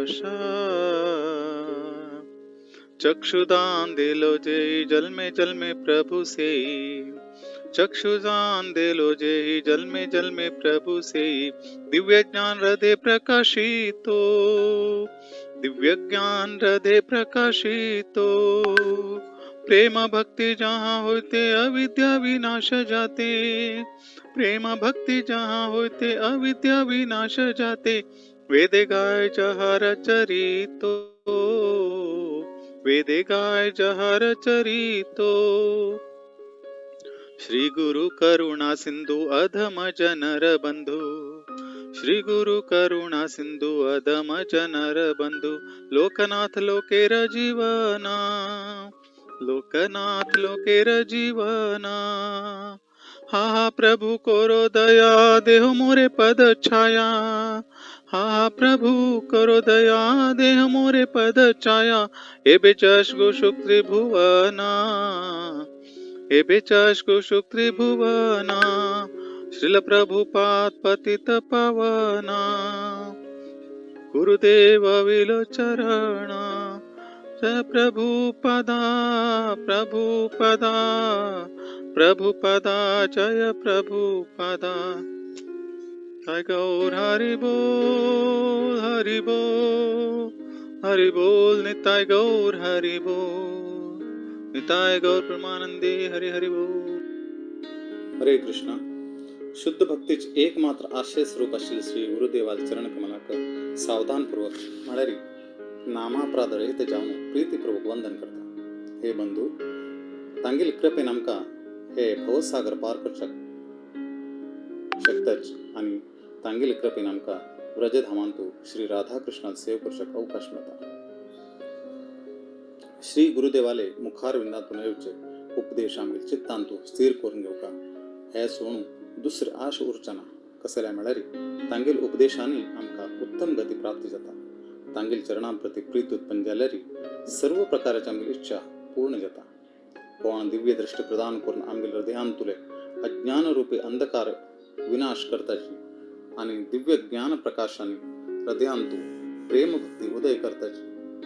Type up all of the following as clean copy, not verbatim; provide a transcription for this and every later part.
आशा। चक्षुदान दे low जे जल में प्रभु से, चक्षुदान दे लो जे जल में प्रभु से। दिव्य ज्ञान हृदय प्रकाशितो, दिव्य ज्ञान हृदय प्रकाशितो। प्रेम भक्ति जहाँ होते अविद्या विनाश जाते, प्रेम भक्ति जहाँ होते अविद्या विनाश जाते। वेदे गाय जहर चरितो, वेदे गाय जहर चरितो। श्री गुरु करुणा सिंधु अधम जनर बंधु, श्री गुरु करुणा सिंधु अधम जनर बंधु। लोकनाथ लोकेर जीवना, लोकनाथ लोकेर जीवना। हा प्रभु करो दया देह मोरे पद छाया, हा प्रभु करो दया देह मोरे पद छाया। एबे चशगु सुख त्रिभुवना, एबे चशगु सुख त्रिभुवना। श्रील प्रभुपाद पतित पावना, गुरुदेव विलोचरणा। जय प्रभुपदा, प्रभुपदा, प्रभुपदा, जय प्रभुपदा। जय गौर हरि बोल, हरि बोल, हरि बोल। निताय गौर हरि बोल, निताय गौर परमानंदे हरि हरि बोल। हरे कृष्णा। शुद्ध भक्तीच एकमात्र आश्रय स्वरूप असलेले श्री गुरुदेवाल चरण कमलाक सावधानपूर्वक म्हळरी नामापराध रहित जाऊन प्रीतीपूर्वक वंदन करता। हे बंधू, तांगील कृपेन आमकां हे भवसागर पार करचक शकतच आणि तांगील कृपेन आमकां व्रजधामांतू श्री राधाकृष्णात सेव करचक अवकाश मेळटा। श्री गुरुदेवाले मुखार विंदातून येवचे उपदेश आमगे चित्तांतू स्थिर करून घेवका हे सोडून दुसरे आश उरचना कसल्या म्हळ्यार तांगेल उपदेशांनी आमकां उत्तम गती प्राप्ती जाता। तांगेल चरणां प्रती प्रीत उत्पन्न जाल्यार सर्व प्रकारची आमची इच्छा पूर्ण जाता। कोण दिव्य दृष्टी प्रदान करून आमगे हृदयांतुले अज्ञान रूपी अंधकार विनाश करताची आणि दिव्य ज्ञान प्रकाशाने हृदयांतू प्रेम भक्ती उदय करताची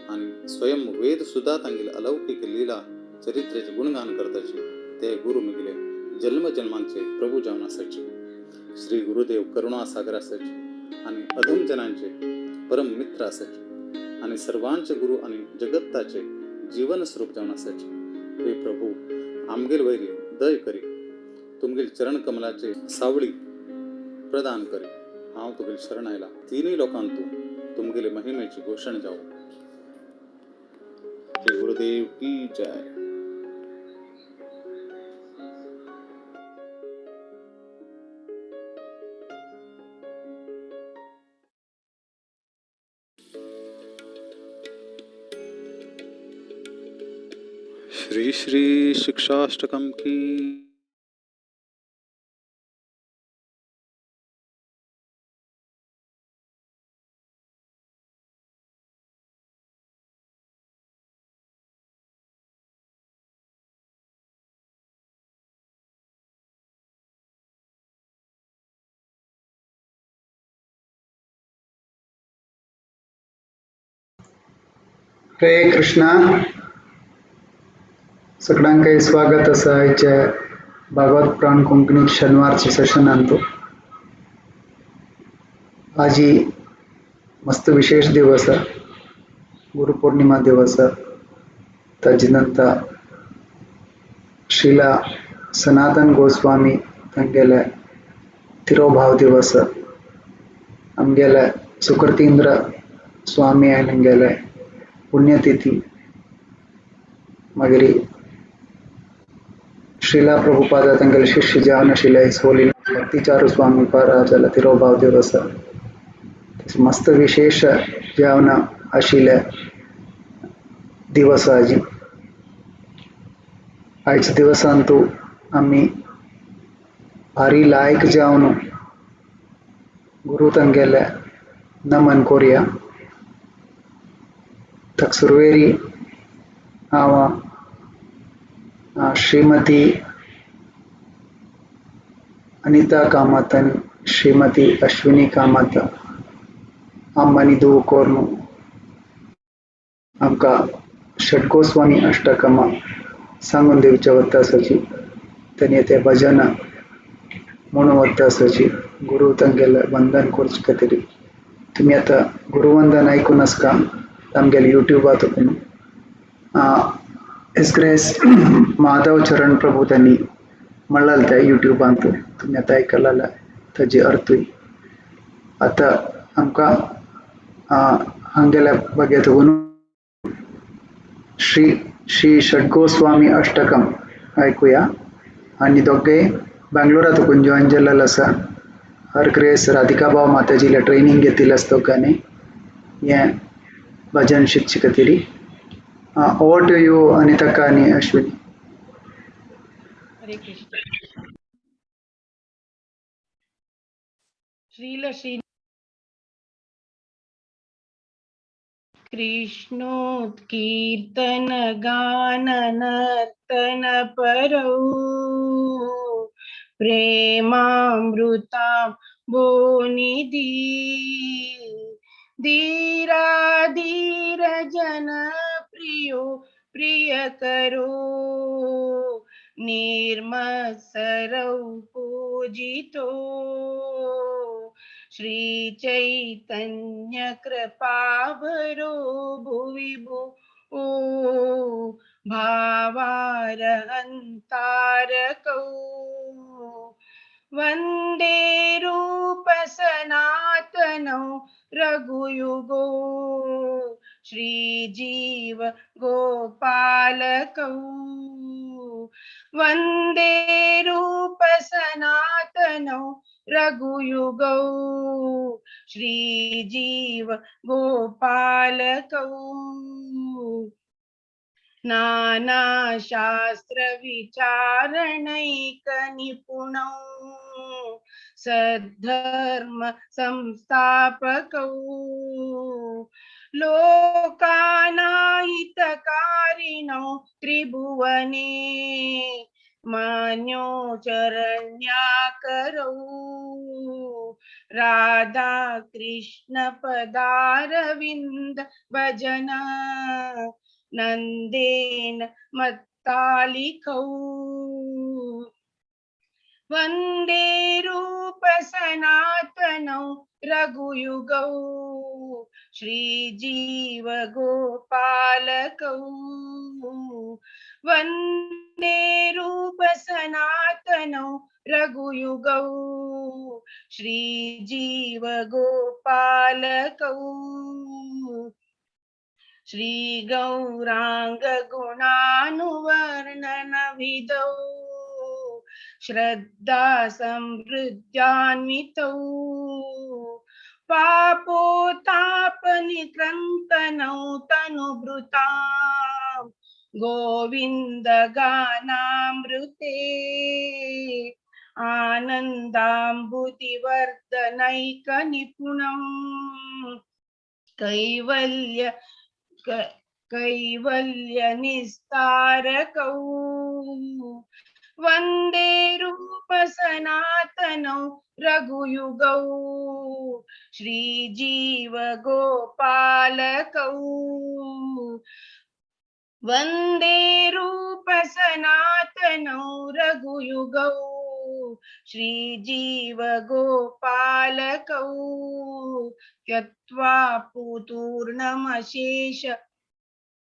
आणि स्वयं वेद सुद्धा तांगेल अलौकिक लीला चरित्रेचे गुणगान करताची ते गुरु मिगले जन्म जन्मांचे प्रभू जावन आसाचे। श्री गुरुदेव करुणा सागर आसाचे आणि अधम जनांचे परम मित्र आसाचे आणि सर्वांचे गुरु आणि जगत्ताचे जीवन स्वरूप जावन आसाचे। हे प्रभू, आमगेल वैरी दय करी, तुमगेल चरण कमलाचे सावळी प्रदान करी। हांव तुगेल शरण आयला, तिनूय लोकांतू तुमगेले महिमेची घोषण जावं। श्री गुरुदेव की जय। श्री श्री शिक्षाष्टकम की। हरे कृष्णा। सगळ्यांचे स्वागत असा आयच्या भागवत प्राण कोंकणी शनिवारचे सेशन आणतो। आज मस्त विशेष दिवस, गुरुपौर्णिमा दिवस। ताजे नंतर श्रीला सनातन गोस्वामी तांगेले तिरोभाव दिवस, आमगेले सुकृतींद्र स्वामी आयनंगेले पुण्यतिथी। मागीर श्रीला प्रभुपाद तांगेले शिष्य जावन आशिल्ले होली भक्तिचारू स्वामी महाराजाला तिरोभाव दिवस। मस्त विशेष जावन आशिल्ले दिवस। आयच्या दिवसांतू आमी भारी लायक जावन गुरु तांगेले नमन करूया। ताका सुरवेरी हांव श्रीमती अनिता कामत आनी श्रीमती अश्विनी कामत अम्मानी दुव कोरनु आमकां षडगोस्वामी अष्टकमा सांगून दिवचे वता आसची तेणे ते भजन म्हणून वता आसची गुरु तांगेले वंदन करचे खातीर तुमी आतां गुरुवंदन आयकून आसका आमगेले युट्यूबार एस ग्रेस माधव चरण प्रभू त्यांनी म्हणलें त्या युट्यूबांत तुमी आतां आयकला जाल्यार ताजे अर्थूय आतां आमकां हांगेल्या बगेत लागून श्री श्री षडगोस्वामी अष्टकम ऐकूया आनी दोगे बेंगलोरांतून जॉइन जाल्लेलो आसा हर ग्रेस राधिका भाव माताजीला ट्रेनिंग घेतिल्लें आसा दोगांनी हें भजन शिकचे खातीर ओवर टू यू अनिता आनी अश्विनी. हरे कृष्ण. श्रील श्री कृष्णोत्कीर्तन गान नर्तन परौ प्रेमामृता बोनिधि धीरा धीर जन प्रियो प्रिय करो निर्मत्सरौ पूजितो श्री चैतन्य कृपाभरो भुवि भू भावारहंतारकौ वंदे रूप सनातनौ रघुयुगो श्री जीव गोपालकौ वंदे रूप सनातनौ रघुयुगौ श्री जीव गोपालकौ नाना शास्त्र विचारणैक निपुणौ सद्धर्म संस्थापकौ लोकानाहितकारिणौ त्रिभुवने मान्यो चरण्याकरौ राधा कृष्ण पदारविंद भजन नंदेन मत्तालिकौ वंदे रूप सनातनौ रघुयुगौ श्री जीव गोपालकौ वंदे रूप सनातनौ रघुयुगौ श्री जीव गोपालकौ श्री गौरांग गुणानुवर्णन विधौ श्रद्धा समृद्धान्वितौ पापोतापनिकृन्तनौ तनुभृतां गोविन्द गानामृते आनन्दाम्बुधिवर्धनैकनिपुणं कैवल्य निस्तारकौ वंदे रूप सनातनौ रघुयुगौ श्री जीव गोपालकौ वंदे रूप सनातनौ रघुयुगौ श्री जीव गोपालकौ त्यक्त्वा पूतूर्णमशेष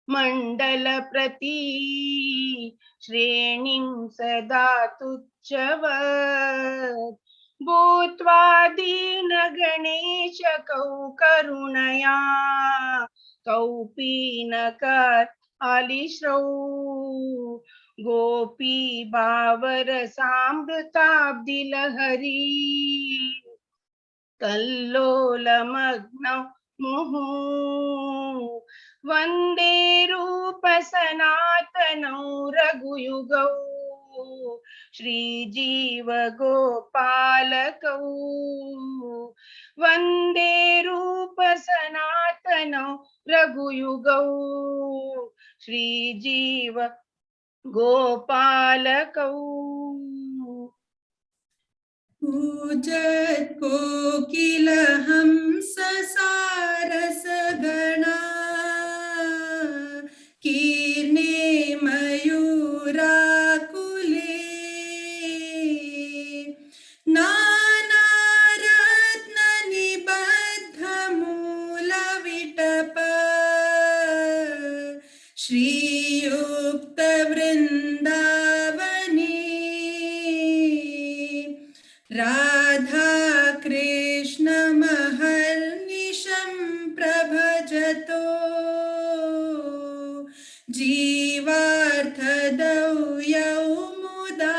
मंडल प्रति श्रेणीं सदा तुच्छवत् भूत्वा दीन गणेशकौ करुणया कौपीनकर आलिश्रौ गोपी भावरसामृताब्धिलहरी कल्लोलमग्नौ मुहुः वंदे रूप सनातनौ रघुयुगौ श्री जीव गोपालकौ वंदे रूप सनातनौ रघुयुगौ श्री जीव गोपालकौ पूजत कोकिल हंस सारस गणा तो जीवार्थदौ मुदा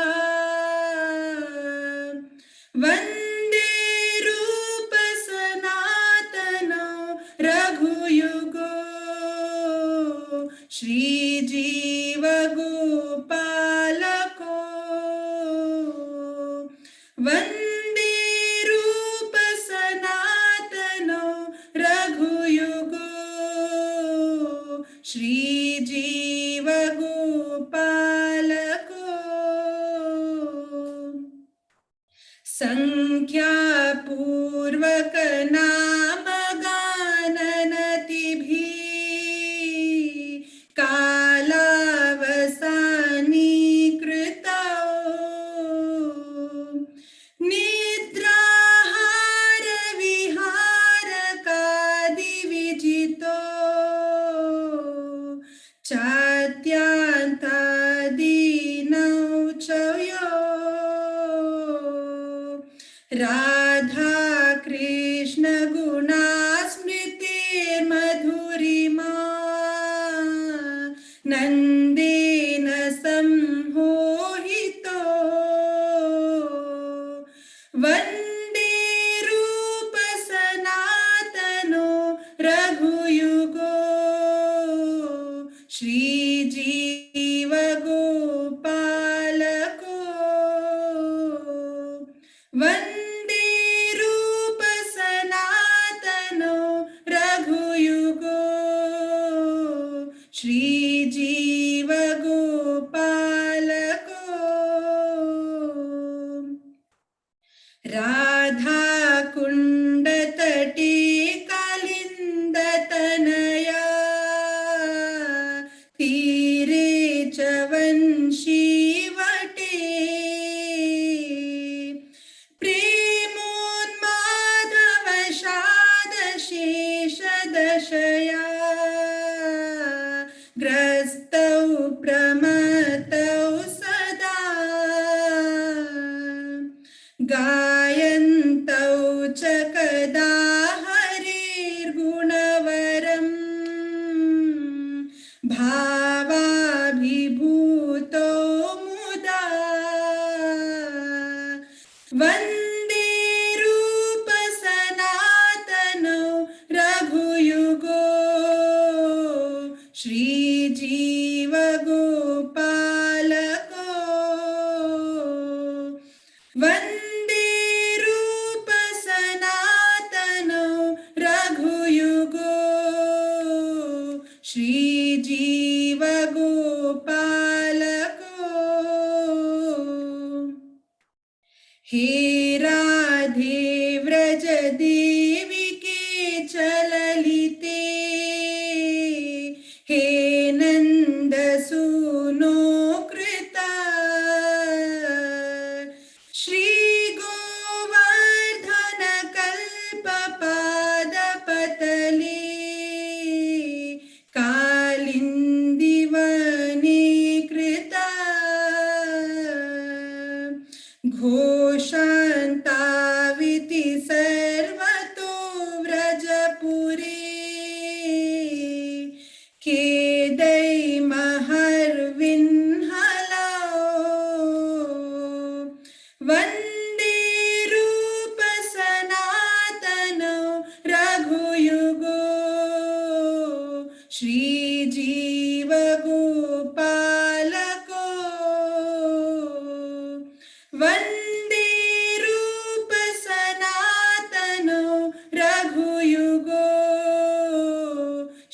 वन्दे रूप सनातनो रघुयुगो श्रीजीव गोपालको वन्दे रूप सनातनो रघुयुगो श्रीजीव गोपालको संख्यापूर्वक नाम गाननतिभिः कालावसानीकृतौ निद्राहार विहारकादिविजितो चात्यान्तादीनौ च यो राधा कृष्ण गुणास्मृतिर्मधुरिमा नन्देन सम्मोहितो वन्दे रूप सनातनो रघुयुगो श्रीजीव गोपालको वन्दे रूप सनातनो रघुयुगो श्रीजीव गोपालको राधा कुण्डतटे कालिन्दतनया तीरे च वंशीवटे प्रेमोन्मादवशादशेषदशया ग्रस्तौ प्रमतौ सदा गायन्तौ च कदा हरिर्गुणवरम् भावाभिभूतो मुदा वन्दे रूप सनातनो रघुयुगो श्रीजीव गोपालको वन्दे रूप सनातनो रघुयुगो श्रीजीव गोपालको हे राधे व्रज देवी के चललिते हे नंद सुनो कृता श्री गोवर्धन कल्प पाद पतले कालिंदिवने कृता घोषान्ताविति सर्वतो व्रजपुरे केदै महर्विन्हलौ वन्दे रूप सनातनो रघुयुगो श्रीजीव गोपालको वन्दे रूप सनातनो रघुयुगो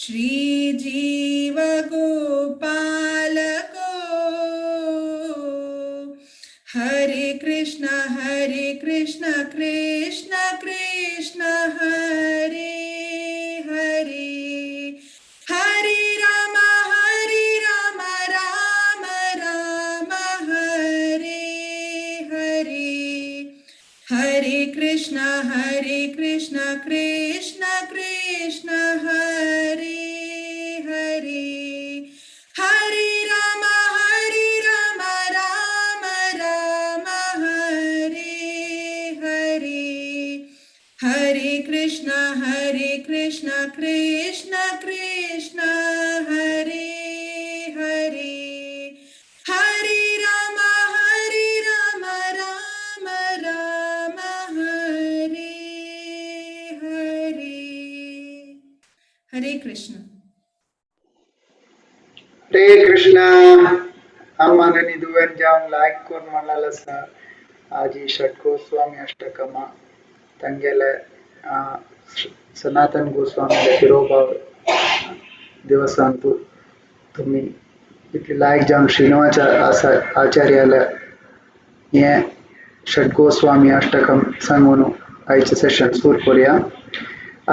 श्रीजीव गोपालको हरे कृष्ण कृष्ण कृष्ण हरे हरे हरे राम राम राम हरे हरे हरे कृष्ण कृष्ण कृष्ण हरे कृष्ण कृष्ण हरे हरे हरे राम राम राम हरे हरे हरे कृष्ण हरे कृष्णा आम्हांनी दुवेन जावन लायक कोर म्हणलें आसा आज षट गोस्वामी अष्टकमा तांगेले सनातन गोस्वामी तिरोभाव दिवसांतू तुम्ही इतली लायक जावन श्रीनिवास आचार्याला हे षट गोस्वामी अष्टकम सांगून आयचे सेशन सुरू करूया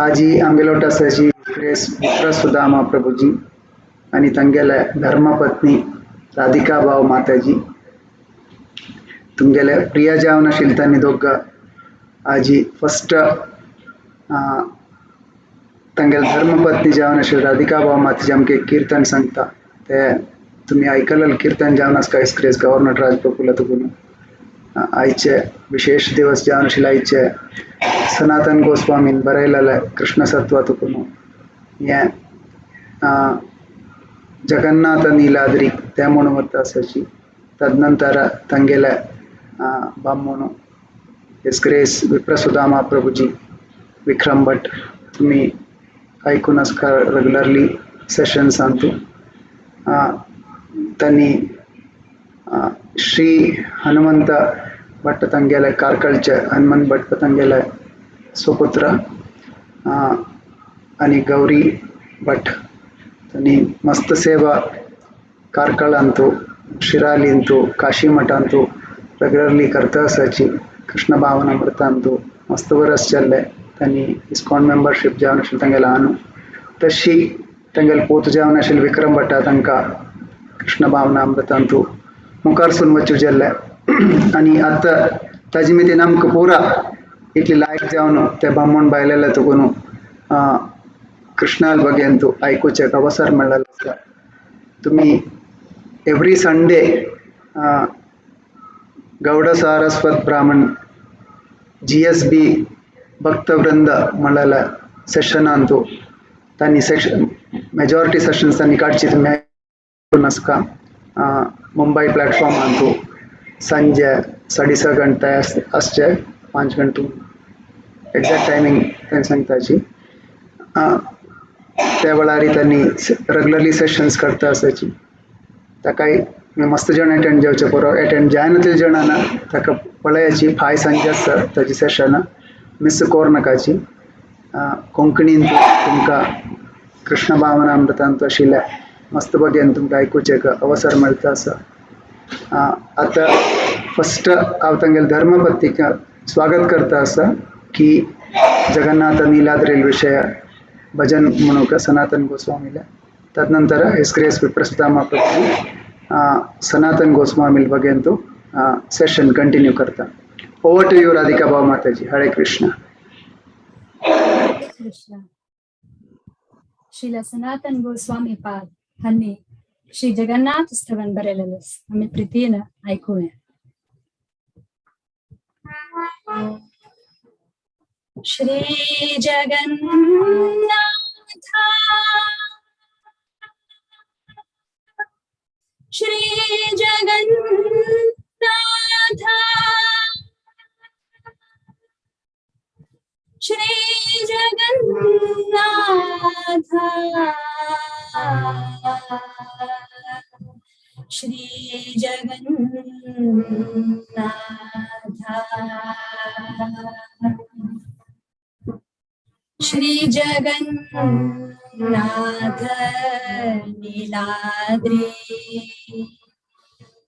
आज आमगेलोट आसाची ग्रेस मित्र सुदामा प्रभुजी आणि तांगेले धर्मपत्नी राधिका भाव माताजी तुमगेले प्रिया जावन आशिल्ली तांणी दोग आजी फर्स्ट तांगेले धर्मपत्नी जावन आशिल्ली राधिका भाव माताजी आमकां एक कीर्तन सांगता ते तुम्ही आयकलेलें कीर्तन जावन आसा ग्रेस गव्हर्नर राजप्रफुल्ल तुगून आयचे विशेष दिवस जावन आशिल्ले आयचे सनातन गोस्वामीन बरयलेले कृष्ण सत्व तुगून हे जगन्नाथ नीलाद्री ते म्हणून वता आसाची तदनंतर तांगेले बामणू ग्रेस विप्रसुदामा प्रभुजी विक्रम भट तुम्ही आयकून आसका रेग्युलरली सेशन्स सांतू तांणी श्री हनुमंत भट्ट तांगेले कारकळचे हनुमंत भट्ट तांगेले सुपुत्र आणि गौरी भट तांणी मस्त सेवा कारकळांतू शिरालींतू काशी मठांतू रेग्युलरली करता आसाची कृष्ण भावनामृतांतू मस्त वर्स चल्ले तांणी इस्कॉन मेंबरशीप जावन आशिल्ली तांगेले आनू तशी तांगेले पोत जावन आशिल्ले विक्रम भट्टा तांकां कृष्ण भावनामृतांतू मुखार सून वचूं जाल्ले आनी आतां ताजे मेतीन आमकां पुरा इतली लायक जावन ते ब्राह्मण बायलेले तुगून कृष्णाल बगेंतू आयकुचे अवसर मेळ्ळेलो आसा तुम्ही एवरी संडे गौड सारस्वत ब्राह्मण GSB भक्तवृंद म्हणलेले सेशनांतू तांणी सेशन मेजॉरिटी सेशन्स तांणी काडची तुम्ही आयकून आसका मुंबई प्लॅटफॉर्मांतू सांजे 6:30 गंटे आसचे 5 गंटू एक्झॅक्ट टायमींग तांणी सांगताची त्या वेळार तांणी रेग्युलरली सेशन्स करता आसाची ताकाय मस्त जण अटेंड जावचे बरो अटेंड जायना जणांना ताका पळयाची फाय सांजे आसता ताची सेशन मिस कोर नाकाची कोंकणीन तुमकां कृष्ण भावनामृतांत आशिल्ले मस्त बगेन तुमकां आयकुचे अवसर मेळटा आसा आतां फर्स्ट हांव तांगेले धर्मपत्नीक स्वागत करता आसा की जगन्नाथ नीलाद्री विषय भजन म्हणूक सनातन गोस्वामीले तदनंतर हिज ग्रेस विप्रसुदामा प्रभुजी सनातन गोस्वामी बगेंतू सेशन कंटिन्यू करता ओवर टू यू राधिका भाव माताजी हरे कृष्ण हरे कृष्ण श्रीला सनातन गोस्वामी पाद हन्नी श्री जगन्नाथ स्तवन बरेलेलस आम्ही प्रीतीन ऐकूया श्री जगन्नाथ श्री जगन्नाथ श्री जगन्नाथ श्री जगन्नाथ श्री जगन्नाथ नीलाद्री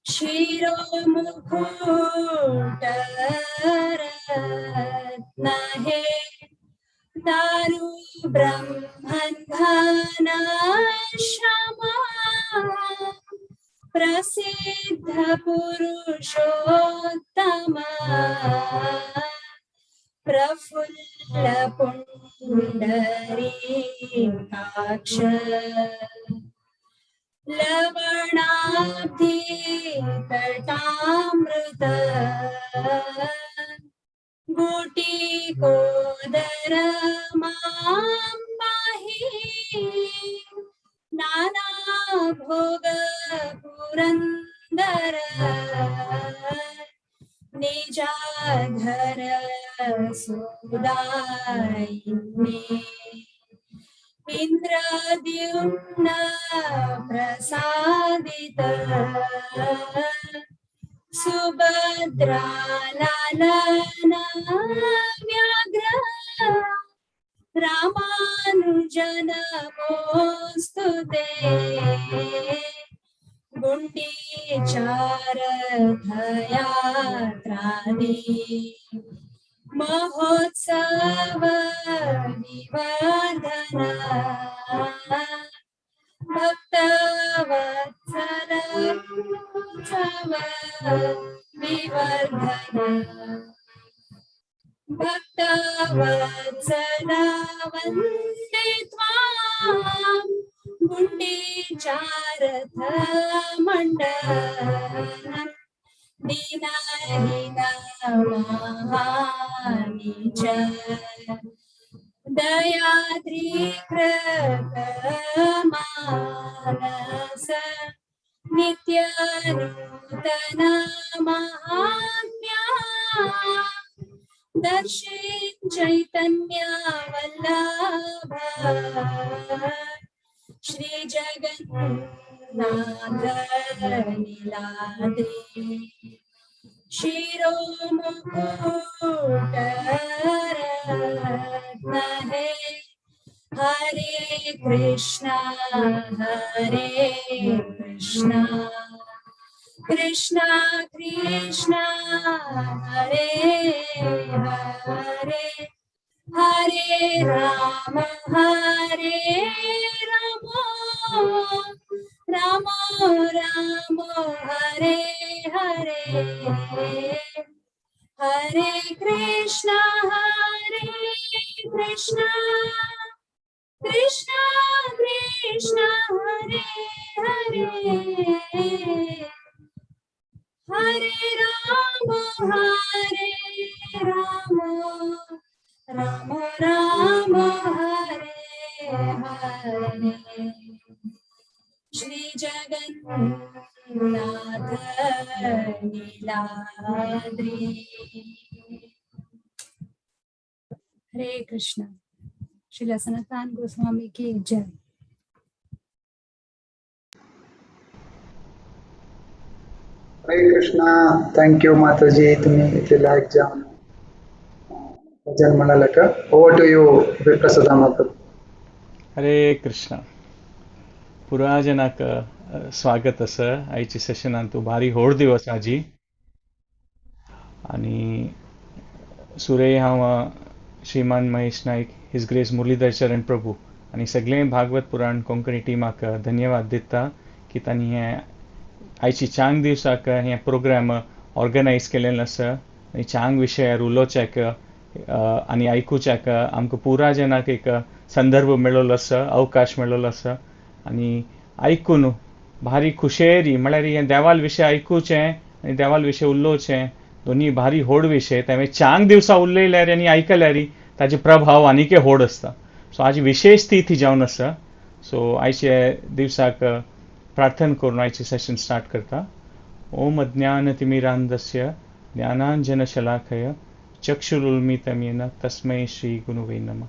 शिरोमुकुट रत्न हे दारु ब्रह्मंधन क्षमा प्रसिद्ध पुरुषोत्तम प्रफुल्ल पुंडरीकाक्ष लवणाब्धि कटामृत गुटिकोदर मां माही नाना भोग पुरंदर निजा घर सुदायिनी इंद्रद्युम्न प्रसादित सुभद्रालालना व्याघ्र रामानुजन मोस्तुते गुंडीचारथयात्रादि महोत्सव विवर्धन भक्तवत्सल उत्सव विवर्धन भक्तवत्सल वन्दे त्वां गुण्डीचारथ मण्डलम् दीनहीन महानि च दयाद्रिकृतमानस नित्यनूतन महात्म्या दर्शित चैतन्य वल्लभ श्री जगन्नाथ नीलाद्रि शिरोमुकुट रत्न है हरे कृष्णा कृष्णा कृष्णा हरे हरे हरे राम राम राम हरे हरे हरे कृष्णा कृष्णा कृष्णा कृष्णा हरे हरे हरे राम राम राम हरे हरे श्री जगन्नाथ नीलाद्रि हरे कृष्ण श्रील सनातन गोस्वामी की जय। हरे कृष्णा. थँक्यू माताजी, तुम्ही इथे लाईक जाऊन भजन म्हणाल का. ओव्हर टू यू विप्रसदा माता. हरे कृष्ण. पुराजनाक स्वागत असं आईची सेशनान तू भारी होड दिवस आजी आणि सुरे हांव श्रीमान महेश नाईक हिज ग्रेस मुरलीधर चरण प्रभू आणि सगळे भागवत पुराण कोंकणी टीमाक धन्यवाद दिता की तांणी हे आयची चांग दिवसाक हे प्रोग्राम ऑर्गनायज केलेलो आसा आनी चांग विशयार उलोवच्याक आनी आयकुच्याक आमकां पुरा जनाक एक संदर्भ मेळिल्लो आसा, अवकाश मेळिल्लो आसा आनी आयकून भारी खुशेरी म्हळ्यार हें देवाल विशय आयकुचें आनी देवाल विशय उलोवचें दोनी भारी व्हड विशय. त्यामुळे चांग दिवसा उलयल्यार आनी आयकल्यार ताजे प्रभाव आनीक व्हड आसता. सो आज विशेष तिथी जावन आसा. सो आयचे दिवसाक प्रार्थना करून आयचे सेशन स्टार्ट करता. ओम अज्ञानतिमिरान्धस्य ज्ञानाञ्जनशलाकया चक्षुरुन्मीलितं तस्मै श्रीगुरुवे नमः.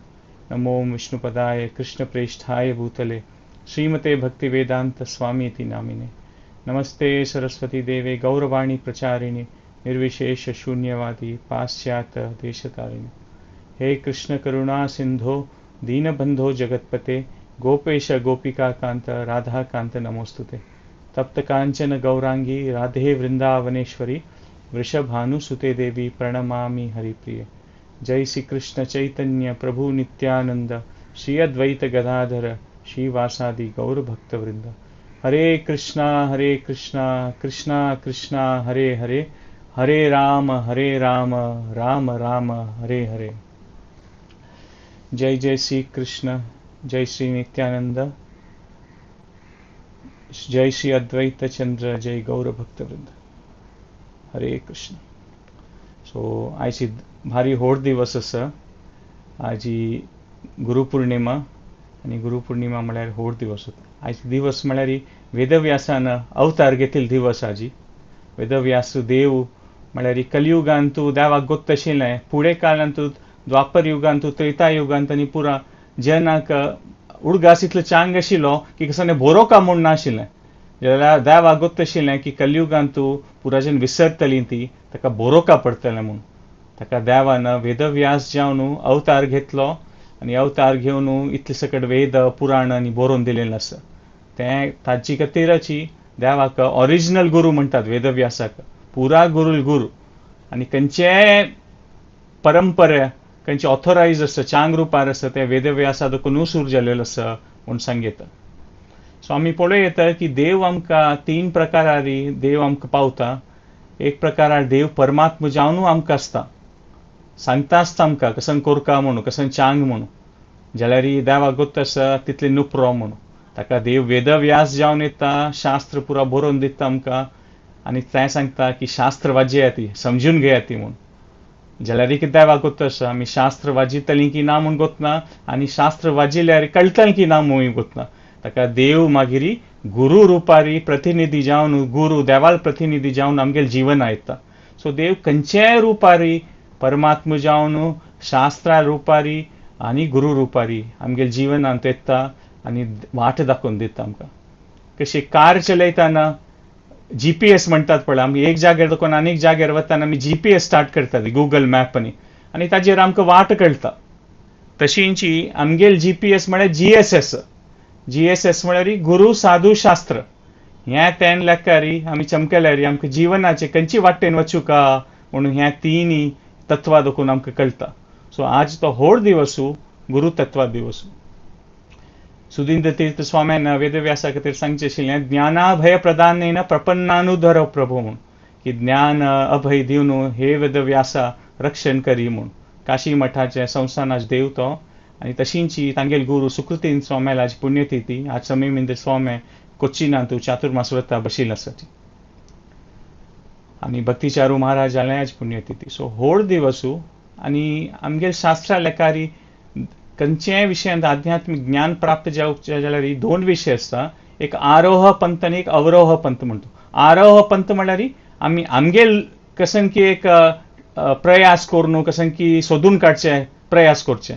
नमो विष्णुपदाय कृष्णप्रेष्ठाय भूतले श्रीमते भक्तिवेदांत स्वामी इति नामिने. नमस्ते सरस्वती देवे गौरवाणी प्रचारिणे निर्विशेष शून्यवादी पाश्चात्य देशतारिणे. हे कृष्ण करुणा सिंधो दीनबंधो जगत्पते गोपेश गोपिका कांत राधा कांत नमोस्तुते. तप्त कांचन गौरांगी राधे वृंदावनेश्वरी वृषभानुसुते देवी प्रणमामि हरिप्रिय. जय श्री कृष्ण चैतन्य प्रभु नित्यानंद श्री अद्वैत गदाधर श्रीवासादि गौर भक्तवृंद. हरे कृष्णा कृष्णा कृष्णा हरे हरे हरे राम राम राम हरे हरे. जय जय श्री कृष्ण, जय श्री नित्यानंद, जय श्री अद्वैत चंद्र, जय गौर भक्तवृंद. हरे कृष्ण. सो आयची भारी व्हड दिवस आसा. आजी गुरुपौर्णिमा आनी गुरुपौर्णिमा म्हळ्यार व्हड दिवस. आयज दिवस म्हळ्यार वेदव्यासान अवतार घेतिल्लो दिवस आजी. वेदव्यास देव म्हळ्यार कलियुगांत तूं देवाक गोत्त आशिल्लें, फुडें काळांत तूं द्वापर युगांत तूं त्रैता युगांत आनी पुरा जनाक उडगास इतलो चांग आशिल्लो की कसं बरोवका म्हूण नाशिल्लें. जाल्यार देवाक गोत्त आशिल्लें की कलियुगांत तूं पुरा जन विसरतलीं ती ताका बरोवका पडटलें म्हूण. ताका देवान वेदव्यास जावन अवतार घेतलो आनी अवतार घेवन इतले सकट वेद पुराण आनी बरोवन दिलेलें आसा. तें ताची खातीरची देवाक ऑरिजिनल गुरू म्हणटात वेदव्यासाक. पुरा गुरू आनी खंयचे परंपरे खंयचे ऑथोरायज आसा चांग रुपार आसा ते वेदव्यासादकून सुरू जाल्लेलो आसा म्हूण सांगता. सो आमी पळोवं येता की देव आमकां 3 प्रकारांनी देव आमकां पावता. एक प्रकारार देव परमात्मा जावन आमकां आसता, सांगता आसता आमकां कसं कोरका म्हणून, कसं चांग म्हणून. जाल्यार देवाक गोत्त आसा तितले नुपरो म्हणून. ताका देव वेदव्यास जावन येता, शास्त्र पुरा बरोवन दिता आमकां आनी तें सांगता की शास्त्र वाजेया ती, समजून घेया ती म्हणून. जाल्यार कितें देवाक गोत्त आसा, आमी शास्त्र वाजितलीं की ना म्हूण गोतना आनी शास्त्र वाजिल्यार कळटलें की ना म्हूण गोतना. ताका देव मागीर गुरू रुपारी प्रतिनिधी जावन, गुरू देवाल प्रतिनिधी जावन आमगेलें जिवना येता. सो देव खंयचेय रुपारी परमात्मा जावन शास्त्रा रुपारी आनी गुरू रुपारी आमगेल्या जिवनांत येता आनी वाट दाखोवन दिता आमकां. कशी कार चलयतना GPS म्हणटात पळय, आमी एक जाग्यार देखून आनीक जाग्यार वतना आमी GPS स्टार्ट करतात गुगल मॅपांनी आनी ताजेर आमकां वाट कळटा. तशींची आमगेल GPS म्हळ्यार GSS म्हळ्यार गुरू साधू शास्त्र. हें तेन लेखार आमी चमकेल्यार आमकां जिवनाचे खंयची वाटेन वचूं का म्हणून ह्या 3 तत्वां देखून आमकां कळटा. सो आज तो व्हड दिवस गुरू तत्वा दिवस. सुधींद्र तीर्थ स्वाम्यान वेदव्यासा खातीर सांगचें आशिल्लें ज्ञानाभय प्रदानेन प्रपन्नानुधर प्रभू म्हूण, की ज्ञान अभय दिवन हे वेदव्यासा रक्षण करी म्हूण. काशी मठाचे संस्थानाचे देव तो आनी तशींची तांगेल गुरू सुकृतीन स्वाम्याची पुण्यतिथी. आज समीमिंद्र स्वामी कोच्चिनांत चातुर्मास व्रता बशिल्लो आसा आनी भक्तीचारू महाराज जाल्याची पुण्यतिथी. सो व्हड दिवस आनी आमगेल शास्त्रा लेखारी खंयच्याय विशयांत आध्यात्मीक ज्ञान प्राप्त जावचें जाल्यार 2 विशय आसता. एक आरोह पंथ आनी एक अवरोह पंथ म्हणटा. आरोह पंथ म्हळ्यार आमी आमगेल कसन की एक प्रयास करून कसन की सोदून काडचे प्रयास करचे,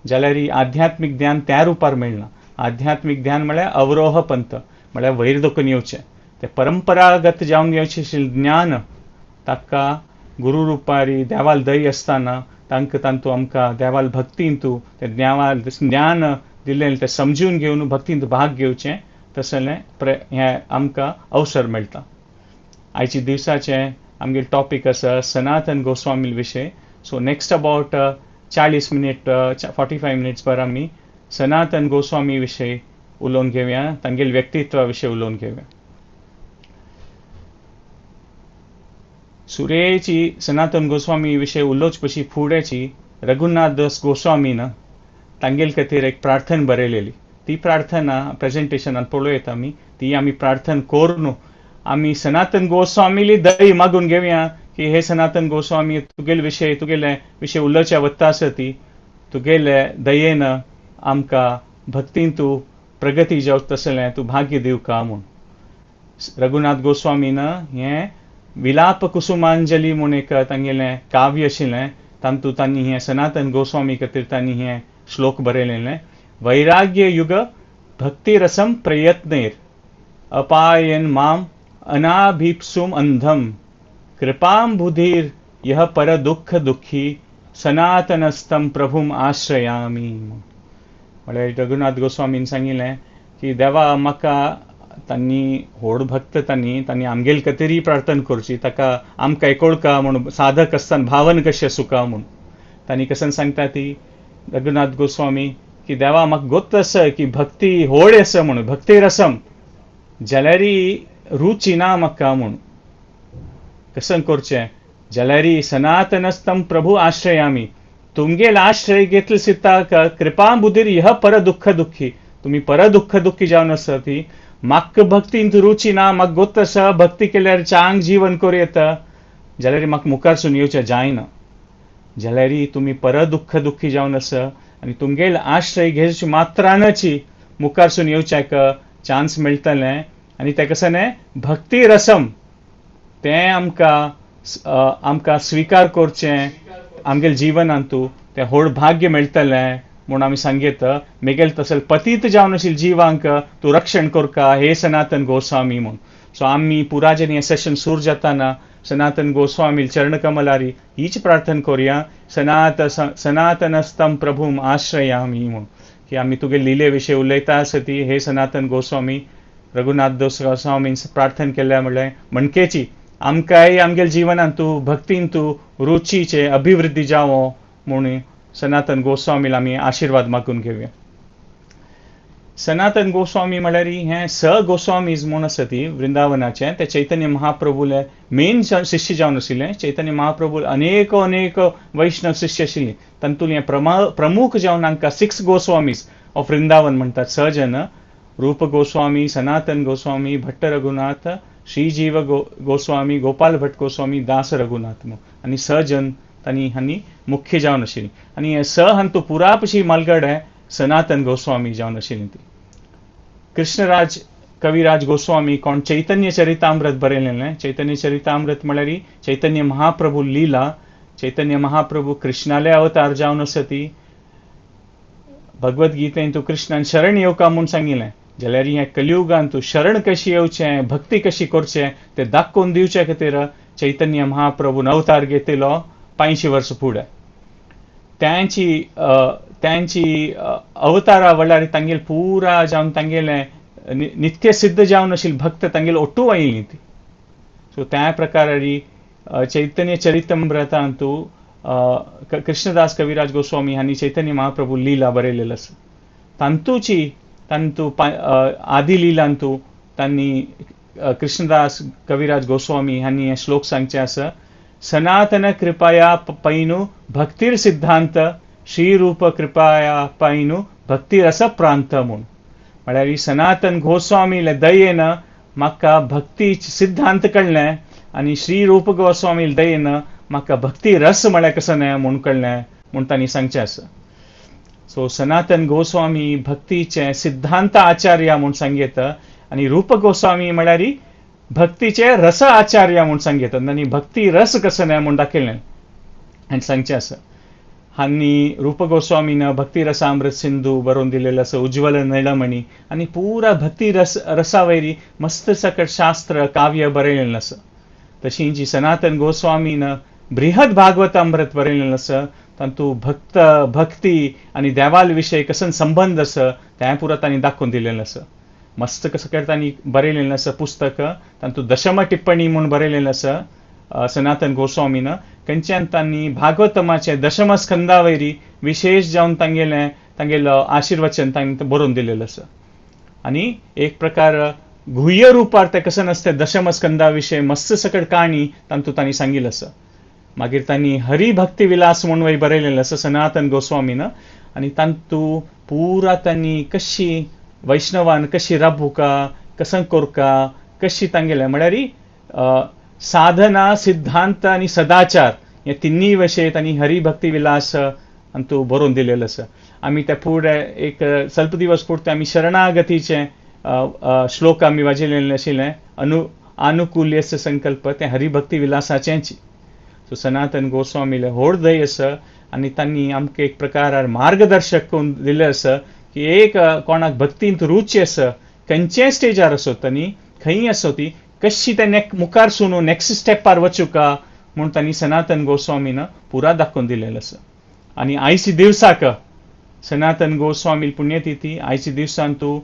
जाल्यार आध्यात्मीक ज्ञान त्या रुपार मेळना. आध्यात्मीक ज्ञान म्हळ्यार अवरोह पंथ म्हळ्यार वयर दोखून येवचें. ते परंपरागत जावन येवचें ज्ञान ताका गुरू रुपारी देवाल दय आसतना तांतू आमकां देवाल भक्तींतू ते ज्ञान दिल्लें तें समजून घेवन भक्तींत भाग घेवचें, तसलें हें आमकां अवसर मेळटा. आयच्या दिसाचें आमगेलें टॉपीक आसा सनातन गोस्वामी विशय. So next about 40 minute 45 minutes भर आमी सनातन गोस्वामी विशय उलोवन घेवया, तांगेल व्यक्तित्वा विशय उलोवन घेवया. सुरेची सनातन गोस्वामी विशय उलोवचे पयलीं फुडेंची रघुनाथ दास गोस्वामीन तांगेल खातीर एक प्रार्थना बरयलेली. ती प्रार्थना प्रेजेंटेशनान पळोवं येता आमी. ती आमी प्रार्थना करून आमी सनातन गोस्वामीली दय मागून घेवया की हे सनातन गोस्वामी तुगेले विशय उलोवच्या वता आसा ती तुगेले दयेन आमकां भक्तीन तूं प्रगती जावं तसलें तूं भाग्य दिवका म्हूण. रघुनाथ गोस्वामीन हें विलाप कुसुमांजली म्हणून एक तांगेलें काव्य आशिल्लें, तांतूं तांणी हें सनातन गोस्वामी खातीर तांणी हें श्लोक बरयलेलें. वैराग्य युग भक्तिरसम प्रयत्नेर अपायन माम अनाभिप्सुम अंधम कृपाम बुधीर यह पर दुःख दुःखी सनातनस्तम प्रभुम आश्रयामी. म्हळ्यार रघुनाथ गोस्वामीन सांगिल्लें की देवा म्हाका तांणी व्हड भक्त तांणी आमगेल खातीरय प्रार्थना करची, ताका आमकां एकोळका म्हणून साधक आसतना भावन कशें सुका म्हणून. तांणी कसन सांगता ती रघुनाथ गोस्वामी की देवा म्हाका गोत्त आसा की भक्ती व्हड आसा म्हणून, भक्ती रसम जाल्यार रुची ना म्हाका म्हणून. कसन करचें जाल्यार सनातनस्तम प्रभू आश्रयामी, तुमगेल आश्रय घेतले सिता कृपा बुद्धीर यह पर दुःख दुःखी, तुमी पर दुःख दुःखी जावन आसा ती. म्हाका भक्तींत रुची ना, म्हाका गोत्त आसा भक्ती केल्यार चांग जीवन करूं येता, जाल्यार म्हाका मुखार सून येवचें जायना. जाल्यार तुमी पर दुःख दुःखी जावन आसा आनी तुमगेल आश्रय घेवची मात्रानची मुखारसून येवच्याक चान्स मेळटलें आनी तें कशें न्ही भक्ती रसम तें आमकां स्विकार करचें आमगेल जिवनांतू तें व्हड भाग्य मेळटलें म्हूण आमी सांगीत मेगेल तसले पतीत जावन आशिल्ल्या जिवांक तूं रक्षण करका हे सनातन गोस्वामी म्हूण. सो आमी पुराजन हें सेशन सुरू जाताना सनातन गोस्वामी चरणकमलारी हीच प्रार्थना करुया सनातनस्तम प्रभुम आश्रयामी म्हूण की आमी तुगे लिले विशीं उलयता आसती हे सनातन गोस्वामी रघुनाथ दास गोस्वामीन प्रार्थना केल्या म्हणकेची आमकांय आमगेल जिवनांतू भक्तींतू रुचीचे अभिवृद्धी जावो म्हूण सनातन गोस्वामीला आमी आशीर्वाद मागून घेवया. सनातन गोस्वामी म्हळ्यार हे स गोस्वामीज म्हूण आसा ती वृंदावनाचे ते चैतन्य महाप्रभूले मेन शिष्य जावन आशिल्ले. चैतन्य महाप्रभू अनेक वैष्णव शिष्य आशिल्लीं तातूंत हे प्रमुख जावन हांकां 6 गोस्वामीज ऑफ वृंदावन म्हणटात. 6 जन रूप गोस्वामी, सनातन गोस्वामी, भट्ट रघुनाथ, श्रीजीव गोस्वामी, गोपाल भट्ट गोस्वामी, दास रघुनाथ आनी 6 जन तांणी हांणी मुख्य जावन आशिल्लीं. आनी हे 6 हांतू पुरापशी मालगड सनातन गोस्वामी जावन आशिल्लीं. ती कृष्णराज कविराज गोस्वामी कोण चैतन्य चरितामृत बरयलेलें. चैतन्य चरितामृत म्हळ्यार चैतन्य महाप्रभू लीला. चैतन्य महाप्रभू कृष्णाले अवतार जावन आसा ती. भगवद्गीतेन तूं कृष्णान शरण येवका म्हूण सांगिल्लें जाल्यार हे कलियुगांत तूं शरण कशी येवचें भक्ती कशी करचें तें दाखोवन दिवचे खातीर चैतन्य महाप्रभून अवतार घेतिलो 500 वर्सां फुडें. त्यांची अवतारा वळारी तांगेल पुरा जावन तांगेलें नित्य सिद्ध जावन आशिल्ली भक्त तांगेल ओट्टू आयिल्लीं ती. सो त्या प्रकारारी चैतन्य चरितामृतांत कृष्णदास कविराज गोस्वामी हांणी चैतन्य महाप्रभू लीला बरयलेली आसा. तांतू आदी लिलांतू तांणी कृष्णदास कविराज गोस्वामी हांणी हे श्लोक सांगचे आसा. सनातन कृपया पैनु भक्तीर सिद्धांत श्रीरूप कृपया पैनु भक्ती रस प्रांत म्हूण म्हळ्यार सनातन गोस्वामीले दयेन म्हाका भक्ती सिद्धांत कळ्ळें आनी श्रीरूप गोस्वामी दयेन म्हाका भक्ती रस म्हळ्यार कसो न्हय म्हूण कळ्ळें म्हूण तांणी सांगचें आसा. सो सनातन गोस्वामी भक्तीचे सिद्धांत आचार्य म्हूण सांगीत आनी रूप गोस्वामी म्हळ्यार भक्तीचे रस आचार्य म्हूण सांगीत आनी भक्ती रस कसो न्हय म्हूण दाखयलें आनी सांगचें आसा. हांणी रूप गोस्वामीन भक्ती रसामृत सिंधू बरोवन दिलेलो आसा. उज्ज्वल नळमणी आनी पुरा भक्ती रसावयरी मस्त सकट शास्त्र काव्य बरयलेलें आसा. तशीं जी सनातन गोस्वामीन बृहद भागवतामृत बरयलेलें आसा तातूंत भक्ती आनी देवाल विशय कसो संबंध आसा तें पुरा तांणी दाखोवन दिलेलें आसा. मस्त सकट तांणी बरयलेलें आसा पुस्तक. तातूंत दशम टिप्पणी म्हूण बरयलेलें आसा सनातन गोस्वामीन. खंयच्यान तांणी भागवतमाचे दशम स्कंदावयरी विशेष जावन तांगेलो आशिर्वचन तांणी बरोवन दिलेलें आसा. आनी एक प्रकार गुह्य रुपार तें कशें नासता दशम स्कंदा विशय मस्त सकट काणी तातूंत तांणी सांगिल्ली आसा. मागीर तांणी हरिभक्ती विलास म्हूण वय बरयलेलें आसा सनातन गोस्वामीन आनी तातूंत पुरा तांणी कशी वैष्णवान कशी राबुका कसं करका कशी तांगेलें म्हळ्यार साधना सिद्धांत आनी सदाचार हे तिन्नी विशय तांणी हरिभक्ती विलास हातूंत बरोवन दिलेलो आसा. आमी ते फुडें एक स्वल्प दिवस पुरते आमी शरणागतीचे श्लोक आमी वाजयलेले आशिल्ले. आनुकुल्यस्य संकल्प ते हरिभक्ती विलासाचेंच. सो सनातन गोस्वामीले व्हड दय आसा आनी तांणी आमकां एक प्रकारार मार्गदर्शक करून दिलें आसा की एक कोणाक भक्तींत रुची आसा खंयच्याय स्टेजार आसो तांणी खंय आसो ती कशी ते मुखार सुनू नेक्स्ट स्टेपार वचूका म्हूण तांणी सनातन गोस्वामीन पुरा दाखोवन दिलेलो आसा. आनी आयच्या दिवसाक सनातन गोस्वामी पुण्यतिथी आयच्या दिवसान तूं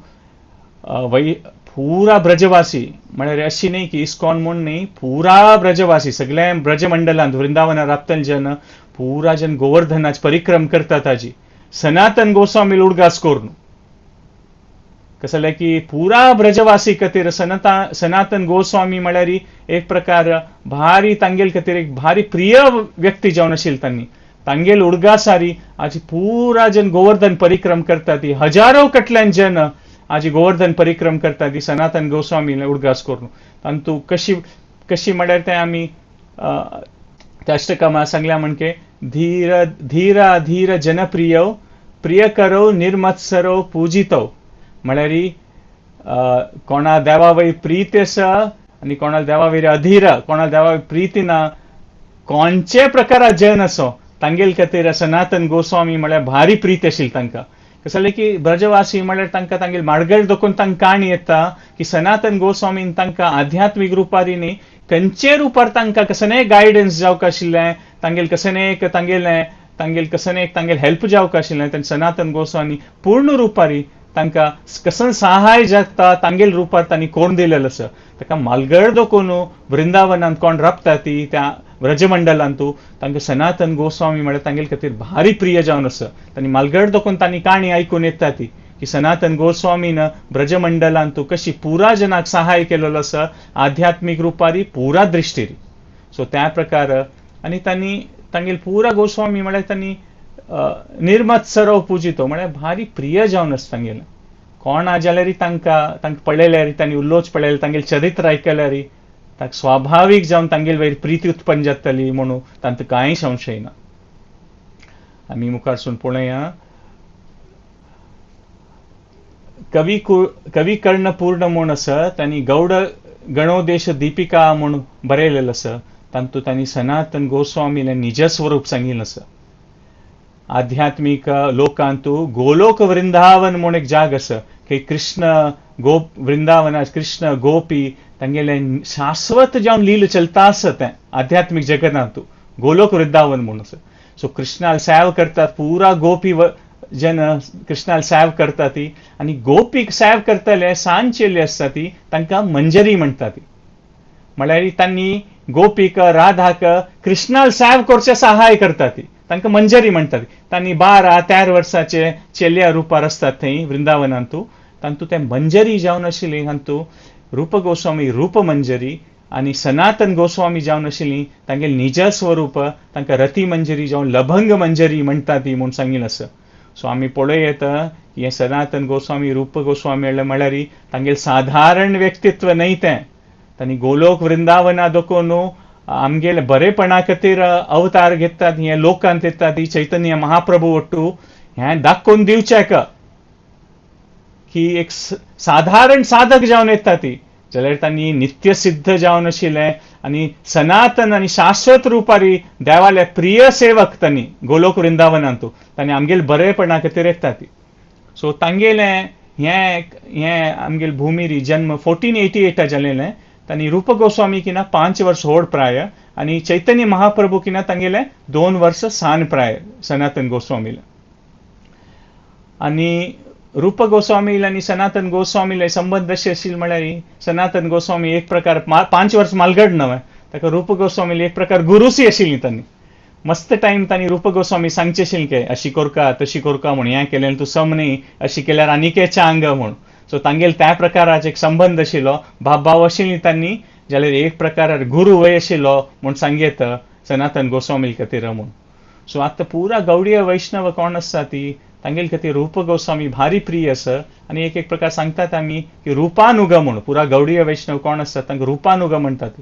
पुरा ब्रजवासी म्हळ्यार अशी न्ही की इस्कॉन म्हूण न्ही पुरा ब्रजवासी सगळे ब्रजमंडलांत वृंदावना राबतले जन पुरा जन गोवर्धनाची परिक्रम करता ताजी सनातन गोस्वामी उडगास करून कसं जालें की पुरा ब्रजवासी खातीर सनातन गोस्वामी म्हळ्यार एक प्रकार भारी तांगेल खातीर एक भारी प्रिय व्यक्ती जावन आशिल्ली तांणी. तांगेल उडगासारी आजी पुरा जन गोवर्धन परिक्रम करता ती हजारो कटल्यान जन आजी गोवर्धन परिक्रम करता ती सनातन गोस्वामी उडगास करून. तांतू कशी म्हळ्यार तें आमी त्या अष्टकामा सांगल्या म्हणके धीर धीर धीर जनप्रिय प्रियकरो निर्मत्सरो पूजितो म्हळ्यार कोणा देवा वयर प्रीती आसा आनी कोणाला देवा वयर अधीर, कोणाला देवा वयर प्रीती ना, कोणचे प्रकार जन असो तांगेल खातीर सनातन गोस्वामी म्हळ्यार भारी प्रीती आशिल्ली तांकां. कसं जालें की ब्रजवासी म्हळ्यार तांकां तांगेल माडगेळ दोकून तांकां काणी येता की सनातन गोस्वामीन तांकां आध्यात्मीक रुपार न्ही खंयचे रुपार तांकां कसलेंय गायडन्स जावंक आशिल्लें, तांगेल कसलेंय तांगेल हेल्प जावंक आशिल्लें. तेन्ना सनातन गोस्वामी पूर्ण रुपारी तांकां कसं सहाय जाता तांगेल रुपार तांणी कोण दिलेलो आसा. ताका मालगड दोकून वृंदावनांत कोण रपता ती त्या व्रजमंडलांतू तांकां सनातन गोस्वामी म्हळ्यार तांगेल खातीर भारी प्रिय जावन आसा. तांणी मालगड दोकून तांणी काणी आयकून येता ती की सनातन गोस्वामीन ब्रजमंडलांतू कशी पुरा जनाक सहाय केलेलो आसा आध्यात्मीक रुपारी पुरा दृश्टीरी. सो त्या प्रकार आनी तांणी तांगेल पुरा गोस्वामी म्हळ्यार तांणी निर्मत्सरो पुजितो म्हळ्यार भारी प्रिय जावन आसा तांगेलें. कोण आ जाल्यार तांकां पळयल्यार तांणी उल्लोच पळयले, तांगेल चरित्र आयकल्यार ताका स्वाभावीक जावन तांगेल वयर प्रीती उत्पन्न जातली म्हणून तांकां कांय संशय ना. आमी मुखारसून पळोवया कवी कर्ण पूर्ण म्हूण आसा, तांणी गौड गणोदेश दीपिका म्हूण बरयलेलो आसा. तातूंत तांणी सनातन गोस्वामीलें निज स्वरूप सांगिल्लें आसा. आध्यात्मिक लोकांतू गोलोक वृंदावन म्हूण एक जाग आसा की कृष्ण वृंदावना कृष्ण गोपी तांगेले शाश्वत जावन लील चलता आसा तें आध्यात्मिक जगतांतू गोलोक वृंदावन म्हूण आसा. सो कृष्णाल सेव करतात, पुरा गोपी जन कृष्णाल सेव करता ती आनी गोपीक सेव करतले सांचेली आसता ती तांकां मंजरी म्हणटा ती. म्हळ्यार तांणी गोपीक राधाक कृष्णाल सेव करचे सहाय करता ती तांकां मंजरी म्हणटात. तांणी 12-13 वर्साचे चेल्या रुपार आसतात थंय वृंदावनांतू. तांतू ते मंजरी जावन आशिल्ली हांतू रूप गोस्वामी रूप मंजरी आनी सनातन गोस्वामी जावन आशिल्ली तांगेल निज स्वरूप तांकां रती मंजरी जावन लभंग मंजरी म्हणटा ती म्हूण सांगिल्लें आसा. सो आमी पळयत हे सनातन गोस्वामी रूप गोस्वामी म्हळ्यार तांगेल साधारण व्यक्तित्व न्हय तें. तांणी गोलोक वृंदावना दोकून आमगेले बरेपणा खातीर अवतार घेतात, हे लोकांत येतात ती चैतन्य महाप्रभू वट्टू हें दाखोवन दिवचेक की एक साधारण साधक जावन येता ती जाल्यार तांणी नित्य सिद्ध जावन आशिल्लें आनी सनातन आनी शाश्वत रुपारी देवाले प्रिय सेवक तांणी गोलोक वृंदावनांतू तांणी आमगेल बरेपणा खातीर येता ती. सो तांगेलें हें आमगेल भुमीरी जन्म 1488 जालेलें. तांणी रूप गोस्वामी किना 5 वर्स व्हड प्राय आनी चैतन्य महाप्रभू किना तांगेले 2 वर्स सान प्राय सनातन गोस्वामीले. आनी रूप गोस्वामी आनी सनातन गोस्वामीले संबंध अशें आशिल्ले म्हळ्यार सनातन गोस्वामी एक प्रकार 5 वर्स मालगड न्हय ताका रूप गोस्वामीले एक प्रकार गुरुसी आशिल्ली. तांणी मस्त टायम तांणी रूप गोस्वामी सांगचे आशिल्लें की अशी करका तशी करका म्हूण, हें केलें तूं सम न्ही, अशी केल्यार आनीक चांग म्हूण. सो तांगेल त्या प्रकाराचो एक संबंध आशिल्लो, भाव आशिल्ली तांणी जाल्यार एक प्रकार गुरू वय आशिल्लो म्हूण सांगेत सनातन गोस्वामी खातीर म्हूण. सो आतां पुरा गौडीय वैष्णव कोण आसता ती तांगेल खातीर रूप गोस्वामी भारी प्रिय आसा. आनी एक प्रकार सांगतात आमी की रुपानुग म्हूण पुरा गौडीय वैष्णव कोण आसता तांकां रुपानुग म्हणटात.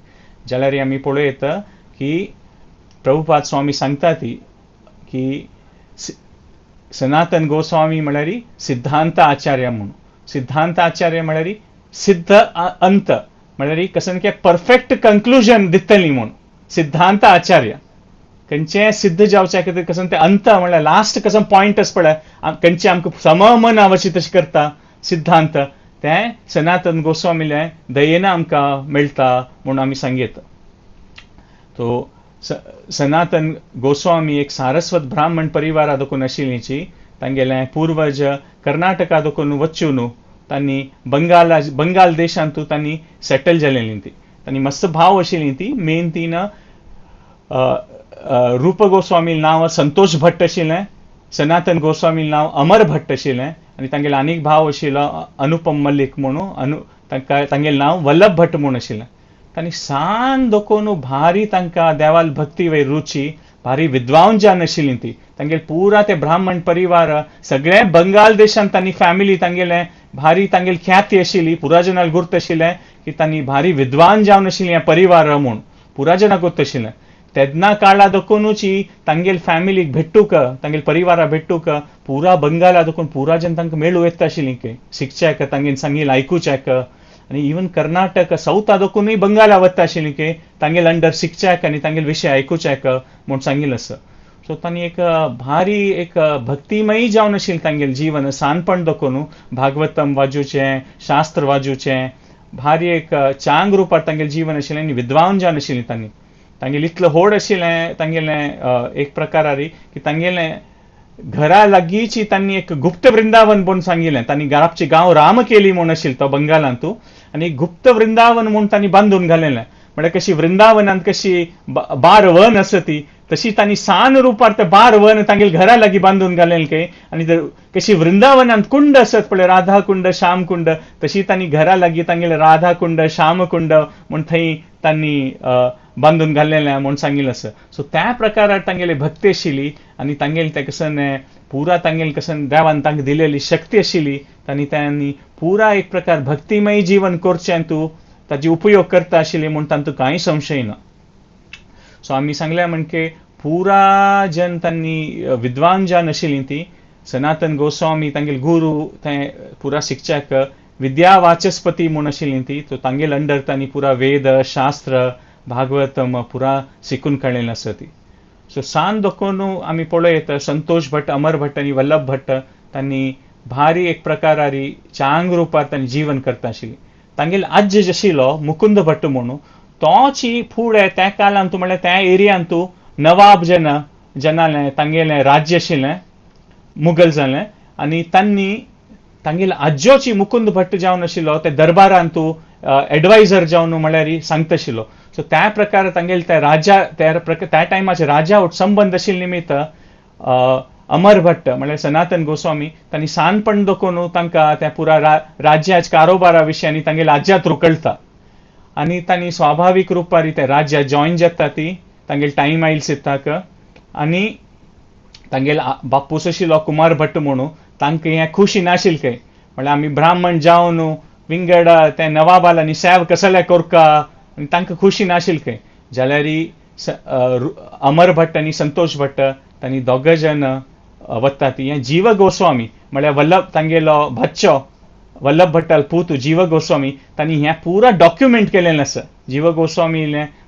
जाल्यार आमी पळयत की प्रभुपाद स्वामी सांगता ती की सनातन गोस्वामी म्हळ्यार सिद्धांत आचार्य म्हणून. सिद्धांत आचार्य म्हळ्यार सिद्ध अंत म्हळ्यार कसन के परफेक्ट कंक्लुजन दितली म्हूण सिद्धांत आचार्य. खंयचें सिद्ध जावचे खातीर कसन ते अंत म्हळ्यार लास्ट कसन पॉयंट आसा पळय खंयचे आमकां सममन अवश्य तशें करता सिद्धांत तें सनातन गोस्वामीले दयेन आमकां मेळटा म्हूण आमी सांगेत. तो सनातन गोस्वामी एक सारस्वत ब्राह्मण परिवारा दोकून आशिल्लीची. तांगेले पूर्वज कर्नाटका दोकून वचून तांणी बंगाल देशांतू तांणी सेटल जालेलीं ती. तांणी मस्त भाव आशिल्लीं ती. मेन तीन रूप गोस्वामी नांव संतोष भट्ट आशिल्लें, सनातन गोस्वामी नांव अमर भट्ट आशिल्लें आनी तांगेलो आनीक भाव आशिल्लो अनुपम मल्लीक म्हणून तांगेलें नांव वल्लभ भट्ट म्हूण आशिल्लें. तांणी सान दोकून भारी तांकां देवाल भक्ती वयर रुची, भारी विद्वान जावन आशिल्लीं ती. तांगेले पुरा ते ब्राह्मण परिवार सगळे बंगाल देशांत तांणी फॅमिली तांगेले भारी तांगेली ख्याती आशिल्ली, पुरा जनाक गुर्त आशिल्लें की तांणी भारी विद्वान जावन आशिल्लीं परिवार म्हूण पुरा जनाक गुर्त आशिल्लें. तेदना काळा दोकोनूची तांगेल फॅमिलीक भेट्टूक तांगेल परिवारा भेट्टूक पुरा बंगाला दोकून पुरा जन तांकां मेळूं येता आशिल्लीं के शिकच्याक तांगेन सांगील आयकुच्याक आनी इवन कर्नाटक साऊथा दोकूनय बंगाला वता आशिल्लीं के तांगेल अंडर शिकच्याक आनी तांगेल विशय आयकुच्याक म्हूण सांगिल्लें आसा. सो तांणी एक भारी एक भक्तिमयी जावन आशिल्लें तांगेल जीवन सानपण दोकोनू भागवतम वाजूचें शास्त्र वाजूचें भारी एक चांग रुपार तांगेल जीवन आशिल्लें आनी विद्वान जावन आशिल्लीं तांणी. तांगेल इतलें होड आशिल्लें तांगेलें एक प्रकारारी की तांगेलें घरा लागींची तांणी एक गुप्त वृंदावन म्हूण सांगिल्लें. तांणी आमची गांव राम केली म्हूण आशिल्लो तो बंगालांतू आनी गुप्त वृंदावन म्हूण तांणी बांदून घालेलें. म्हळ्यार कशी वृंदावनांत कशी बार वन आसा ती तशी तांणी सान रुपार ते बार वन तांगेल घरा लागीं बांदून घालेलें के आनी कशी वृंदावनांत कुंड आसत पळय राधा कुंड श्याम कुंड तशी तांणी घरा लागीं तांगेल राधा कुंड श्याम कुंड म्हूण थंय तांणी बांदून घाल्लेलें म्हूण सांगिल्लें आसा. सो त्या प्रकारार तांगेली भक्ती आशिल्ली आनी तांगेल ते कसन पुरा तांगेल कसन देवान तांकां दिलेली शक्ती आशिल्ली तांणी पुरा एक प्रकार भक्तिमय जीवन करचें तूं ताजी उपयोग करता आशिल्ली म्हूण तातूंत कांय संशय ना. सो आमी सांगलें म्हणजे पुरा जन तांणी विद्वान जावन आशिल्लीं ती सनातन गोस्वामी तांगेल गुरू थंय पुरा शिकच्याक विद्या वाचस्पती म्हूण आशिल्लीं ती. सो तांगेल अंडर तांणी पुरा वेद शास्त्र भागवतम पुरा शिकून काडलेलें आसा ती. सो सान दोकोनू आमी पळयत संतोष भट्ट अमर भट्ट आनी वल्लभ भट्ट तांणी भारी एक प्रकारारी चांग रुपार तांणी जीवन करता आशिल्लीं. तांगेल आज्य आशिल्लो मुकुंद भट्ट म्हणून तोची फुडें त्या काळांत तूं म्हळ्यार त्या एरियांत तूं नवाब जनालें तांगेलें राज्य आशिल्लें मुघल जालें आनी तांणी तांगेल आज्योची मुकुंद भट्ट जावन आशिल्लो ते दरबारांत तूं एडवायझर जावन म्हळ्यार सांगता आशिल्लो. सो त्या प्रकार तांगेल त्या राजा त्या टायमाचे राजा संबंध आशिल्ले निमित्त अमर भट्ट म्हळ्यार सनातन गोस्वामी तांणी सानपण दोकोनू तांकां त्या पुरा राज्याच्या कारोबारा विशीं आनी तांगेल आज्या थ्रू कळटा आनी तांणी स्वाभावीक रुपार त्या राज्या जॉयन जाता ती तांगेल टायम आयल सिद्धाक आनी तांगेल बापूस आशिल्लो कुमार भट्ट म्हणून तांकां हें खुशी नाशिल्लें खंय म्हळ्यार आमी ब्राह्मण जावन विंगड त्या नवाबाला न्ही सेव कसले कोरका आनी तांकां खुशी नाशिल्लें खंय जाल्यार अमर भट्ट आनी संतोष भट्ट तांणी दोग जन वता ती हें जीव गोस्वामी म्हळ्यार वल्लभ तांगेलो भाच्चो वल्लभ भट्टाल पूत जीव गोस्वामी तांणी हें पुरा डॉक्युमेंट केलेलें आसा. जीव गोस्वामी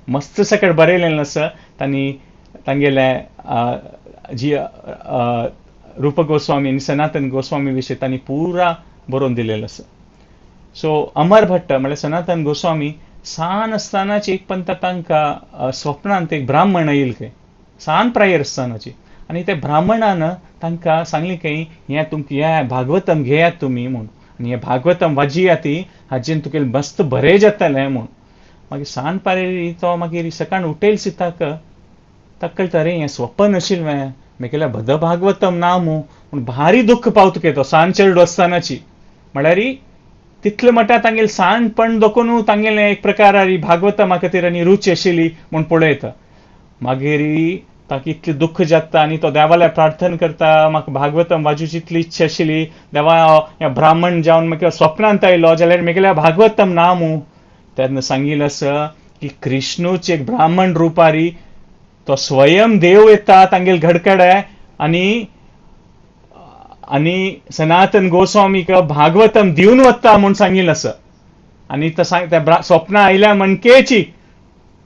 मस्त सकट बरयलेलें आसा. तांणी तांगेले रूप गोस्वामी आनी सनातन गोस्वामी विशीं तांणी पुरा बरोवन दिलेलें आसा. सो अमर भट्ट म्हळ्यार सनातन गोस्वामी सान आसतनाची एक पंत तांकां स्वप्नांत एक ब्राह्मण येयले खंय सान प्रायर आसतनाची आनी ते ब्राह्मणान तांकां सांगलें खंय हें तुमकां हें भागवतम घेयात तुमी म्हूण आनी हें भागवतम वाजिया ती हाजेन तुगेलें मस्त बरें जातलें म्हूण. मागीर सान प्रायर तो मागीर सकाळ उठयले सिताक ताका कळटा रे हें स्वप्न आशिल्लें म्हगेल्या भद भागवतम ना म्हूण भारी दुख्ख पावता खंय तो सान चेडूं आसतनाची म्हळ्यार तितले मटा तांगेल सानपण दोकोनू तांगेलें एक प्रकारारी भागवतमा खातीर आनी रुची आशिल्ली म्हूण पळयता. मागीर ताका इतलें दुख्ख जाता आनी तो देवाला प्रार्थना करता म्हाका भागवतम वाजूची इतली इच्छा आशिल्ली देवा हें ब्राह्मण जावन म्हाका स्वप्नांत आयलो जाल्यार म्हगेल्या भागवतम ना म्हूण. तेन्ना सांगिल्लें आसा की कृष्णूच एक ब्राह्मण रुपारी तो स्वयं देव येता तांगेल घडकडे आनी सनातन गोस्वामीक भागवतम दिवन वता म्हूण सांगिल्लें आसा. आनी त्या स्वप्न आयल्या म्हणकेची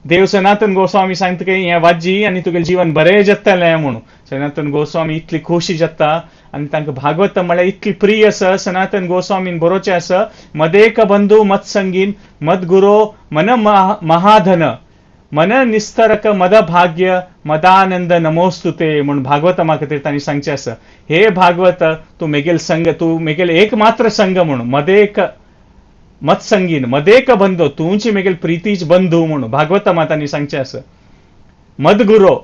देव सनातन गोस्वामी सांगता की हें वाजी आनी तुगेलें जीवन बरें जातलें म्हणून. सनातन गोस्वामी इतली खोशी जाता आनी तांकां भागवतम म्हळ्यार इतली प्रिय आसा. सनातन गोस्वामीन बरोवचें आसा मदेक बंधू मत संगीन मद गुरो मन महाधन मन निस्तरक मद भाग्य मदानंद नमोस्तुते म्हूण भागवतमा खातीर तांणी सांगचें आसा. हे भागवत तूं म्हगेल संग तूं म्हगेल एकमात्र संग म्हणून मदेक मत संगीन मदेक बंधू तुमची म्हगेल प्रितीच बंधू म्हणून भागवतमा तांणी सांगचें आसा. मद गुरो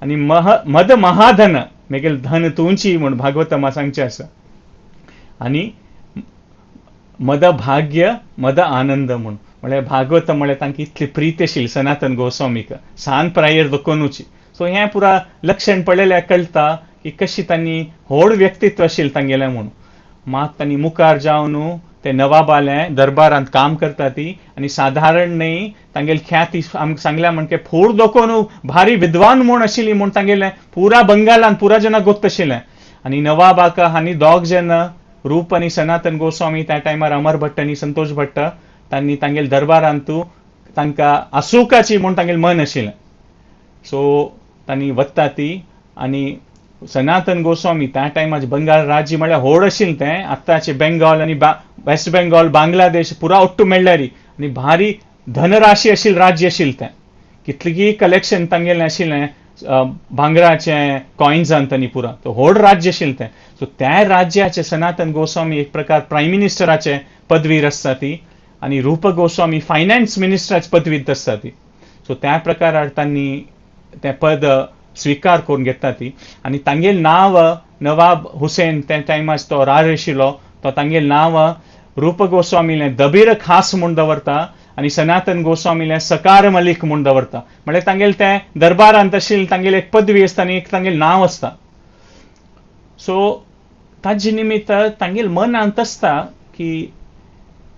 आनी मद महाधन म्हगेल धन तुमची म्हूण भागवतमा सांगचें आसा. आनी मद भाग्य मद आनंद म्हूण म्हळ्यार भागवत म्हळ्यार तांकां इतली प्रीती आशिल्ली सनातन गोस्वामीक सान प्रायर दोकोनूची. सो हें पुरा लक्षण पळयल्यार कळटा की कशी तांणी व्हड व्यक्तित्व आशिल्लें तांगेलें म्हणून. मात तांणी मुखार जावन ते नवाबाले दरबारांत काम करता ती आणि साधारण न्ही तांगेली ख्याती सांगल्या म्हणके फूड दोकोन भारी विद्वान म्हूण आशिल्ली म्हूण तांगेले पुरा बंगालान पुरा जना गोत आशिल्लें आणि नवाबाका हांणी दोग जन रूप आणि सनातन गोस्वामी त्या टायमार अमर भट्ट आणि संतोष भट्ट तांणी तांगेले दरबारांतू तांकां आसूकाची म्हूण तांगेलें मन आशिल्लें सो तांणी वत्ता ती आणि सनातन गोस्वामी त्या टायमार बंगाल राज्य म्हळ्यार व्हड आशिल्लें तें आतांचे बेंगॉल आणि वेस्ट बेंगॉल बांगलादेश पुरा ओट्टू मेळ्ळ्यारी आणि भारी धनराशी आशिल्लें राज्य आशिल्लें तें कितलींय कलेक्शन तांगेलें आशिल्लें भांगराचें कॉइन्सांत आनी पुरा तो व्हड राज्य आशिल्लें तें सो त्या राज्याचे सनातन गोस्वामी एक प्रकार प्रायम मिनिस्टराचे पदवीर आसता ती आणि रूप गोस्वामी फायनान्स मिनिस्टराचे पदवीत आसता ती सो त्या प्रकारार तांणी तें पद स्वीकार करून घेता ती आणि तांगेल नांव नवाब हुसेन त्या टायमार तो राज आशिल्लो तो तांगेल नांव रूप गोस्वामीलें दबीर खास म्हूण दवरता आणि सनातन गोस्वामीलें सकार मलीक म्हूण दवरता म्हळ्यार तांगेल तें दरबारांत आशिल्लें तांगेल एक पदवी आसता आनी एक तांगेल नांव आसता सो ताजे निमित्त तांगेल मनांत आसता की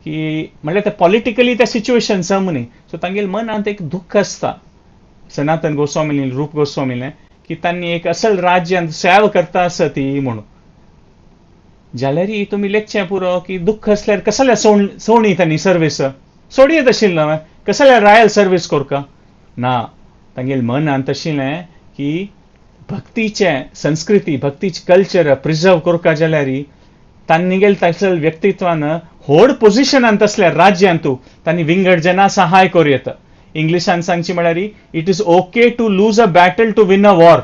की म्हळ्यार ते पॉलिटिकली ते सिच्युएशन समनी सो तांगेल मनांत एक दुख्ख आसता सनातन गोस्वामीलें रूप गोस्वामीलें की तांणी एक असल राज्यांत सेवा करता आसा ती म्हणून जाल्यार तुमी लेखचें पुरो की दुख्ख असल्यार कसल्या सोवणी तांणी सर्वीस सोडयत आशिल्लो कसल्या रॉयल सर्वीस कोरका ना तांगेल मनांत आशिल्लें की भक्तीचे संस्कृती भक्तीचे कल्चर प्रिजर्व कोरका जाल्यार तांगेल तसल्या व्यक्तित्वान व्हड पोजिशनांत असल्या राज्यांतू तांणी विंगड जना सहाय करूं येता इंग्लिशान सांगची म्हळ्यार it is okay to lose a battle to win a war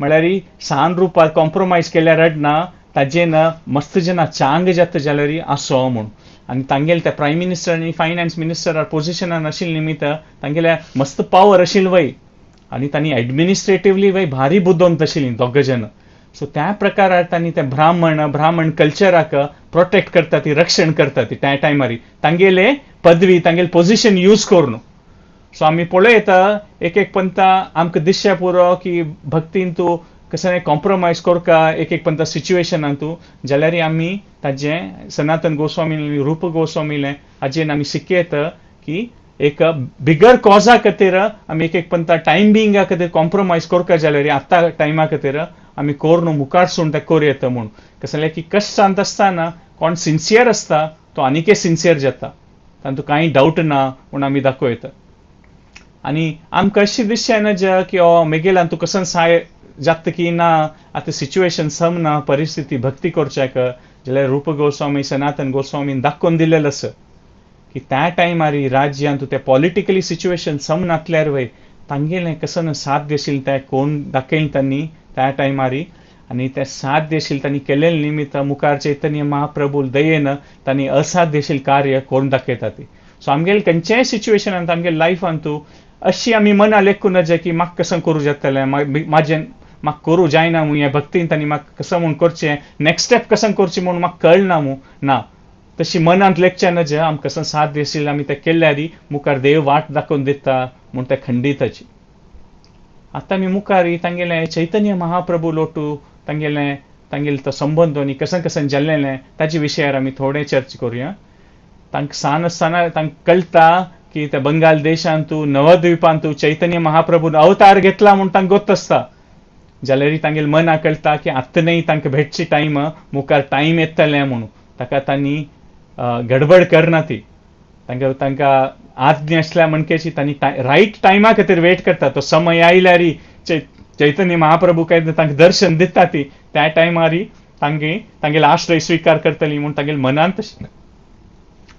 म्हळ्यार सान रुपार कॉम्प्रोमायज केल्यार रडना ताजेन मस्त जना चांग जाता जाल्यार आसो म्हूण आणि तांगेल त्या प्रायम मिनिस्टर आणि फायनान्स मिनिस्टरार पोजिशनान आशिल्ले निमित्त तांगेल्या मस्त पावर आशिल्ली वय आणि तांणी एडमिनिस्ट्रेटिवली वय भारी बुद्दोंत आशिल्लीं दोग जन सो त्या प्रकारार तांणी ते ब्राह्मण कल्चराक प्रोटेक्ट करता ती रक्षण करता ती त्या टायमार तांगेले पदवी तांगेल पोजिशन यूज करून सो आमी पळयता एक पंत आमकां दिसचे पुरो की भक्तीन तूं कसं कॉम्प्रोमायज कोरका एक पंत सिच्युएशनांतू जाल्यार आमी ताजें सनातन गोस्वामी रूप गोस्वामीलें हाजेन आमी शिकयत की एक बिगर कॉजा खातीर आमी एक पंत टायम बिंगा खातीर कॉम्प्रोमायज कोरका जाल्यार आत्ता टायमा खातीर आमी कोरून मुखार सून ते कोर येता म्हूण कसलें की कश्ट सांत आसतना कोण सिन्सियर आसता तो आनीकय सिन्सियर जाता तातूंत कांय डावट ना म्हूण आमी दाखयता आणि आमकां अशें दिसचें ना की मेगेलान तूं कसं साय जाता की ना आतां सिच्युएशन समना परिस्थिती भक्ती करच्याक जाल्यार रूप गोस्वामी सनातन गोस्वामीन दाखोवन दिलेलें आसा की त्या टायमार राज्यांत ते पॉलिटिकली सिच्युएशन समनातल्यार वय तांगेलें कसं साध्य आशिल्लें तें कोण दाखयलें तांणी त्या टायमार आणि ते साध्य आशिल्लें तांणी केलेलें निमित्त मुखार चैतन्य महाप्रभू दयेन तांणी असाध्य आशिल्लें कार्य कोण दाखयता ती सो आमगेले खंयच्याय सिच्युएशनांत आमगे लायफांतू अशी आमी मना लेखूं नजे की म्हाका कसं करूं जातलें म्हाजें म्हाका करूं जायना म्हूण हें भक्तीन तांणी म्हाका कसं म्हूण करचें नेक्स्ट स्टेप कसं करचें म्हूण म्हाका कळना म्हूण ना तशी मनांत लेखचें नजे आमकां कसं साध्य आशिल्लें आमी तें केल्यार मुखार देव वाट दाखोवन दिता म्हूण तें खंडीताची आतां आमी मुखार तांगेलें चैतन्य महाप्रभू लोटू तांगेले तो संबंद आनी कसं जाल्लेलें ताजे विशयार आमी थोडें चर्चा करुया तांकां सान आसतना तांकां कळटा की त्या बंगाल देशांतू नवद्वीपांतू चैतन्य महाप्रभून अवतार घेतला म्हूण तांकां गोत आसता जाल्यार तांगेले मना कळटा की आत्ता न्ही तांकां भेटची टायम मुखार टायम येतलें म्हणून ताका तांणी गडबड करना ती तांकां आज्ञा आसल्या म्हणकेची तांणी रायट टायमा खातीर वेट करता तो समय आयल्यार चैतन्य महाप्रभू काय तांकां दर्शन दिता ती त्या टायमार तांगेले आश्रय स्विकार करतली म्हूण तांगेले मनांत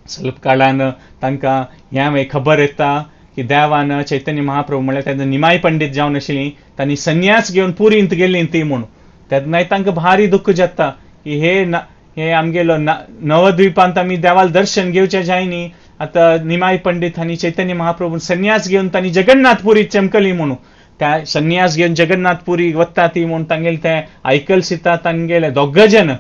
स्वल्प काळान तांकां ह्या खबर येता की देवान चैतन्य महाप्रभू म्हळ्यार तेन्ना निमाय पंडित जावन आशिल्लीं तांणी संन्यास घेवन पुरींत गेल्लीं ती म्हूण तेन्नाय तांकां भारी दुख्ख जाता की हे आमगेलो नवद्वीपांत आमी देवाल दर्शन घेवचें जायनी आतां निमाय पंडित आनी चैतन्य महाप्रभून संन्यास घेवन तांणी जगन्नाथ पुरी चमकली म्हणून त्या संन्यास घेवन जगन्नाथ पुरी वता ती म्हूण तांगेले तें आयकल सिता तांगेले दोग जन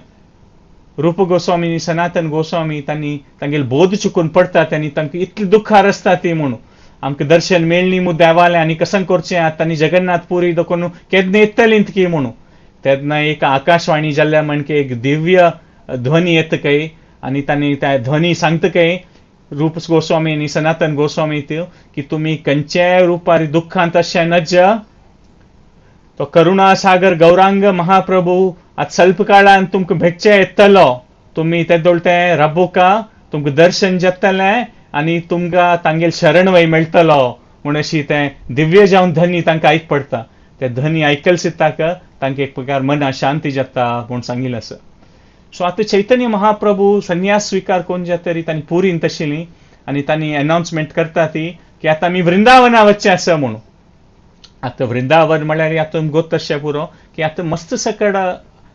रूप गोस्वामी आणि सनातन गोस्वामी तांगेले बोध चुकून पडटा त्यांनी तांकां इतली दुख्खार आसता ती म्हणून आमकां दर्शन मेळ्ळी म्हूण देवालें आनी कसन करचें तांणी जगन्नाथ पुरी दोकून केन्ना येतलीं की म्हणून तेन्ना एक आकाशवाणी जाल्ल्या म्हणके एक दिव्य ध्वनी येता खंय आणि तांणी त्या ध्वनी सांगतकय रूप गोस्वामी आणि सनातन गोस्वामी त्यो की तुम्ही खंयच्याय रुपारी दुःखांत अशें नज तो करुणा सागर गौरांग महाप्रभू आज स्वल्प काळान तुमकां भेटचे येतलो तुम्ही ते दोळते रबुका तुमकां दर्शन जातलें आनी तुमकां तांगेल शरण वय मेळटलो म्हूण अशी ते दिव्य जावन ध्वनी तांकां आयक पडटा ते ध्वनी आयकल सिताक तांकां एक प्रकार मना शांती जाता म्हूण सांगिल्लें आसा. सो आतां चैतन्य महाप्रभू संन्यास स्वीकार कोण जे तरी तांणी पुरीन तशिल्ली आनी तांणी अनाउन्समेंट करता ती की आतां आमी वृंदावना वच्चें आसा म्हणून. आतां वृंदावन म्हळ्यार आतां तुमकां गोत तशें पुरो की आतां मस्त सकड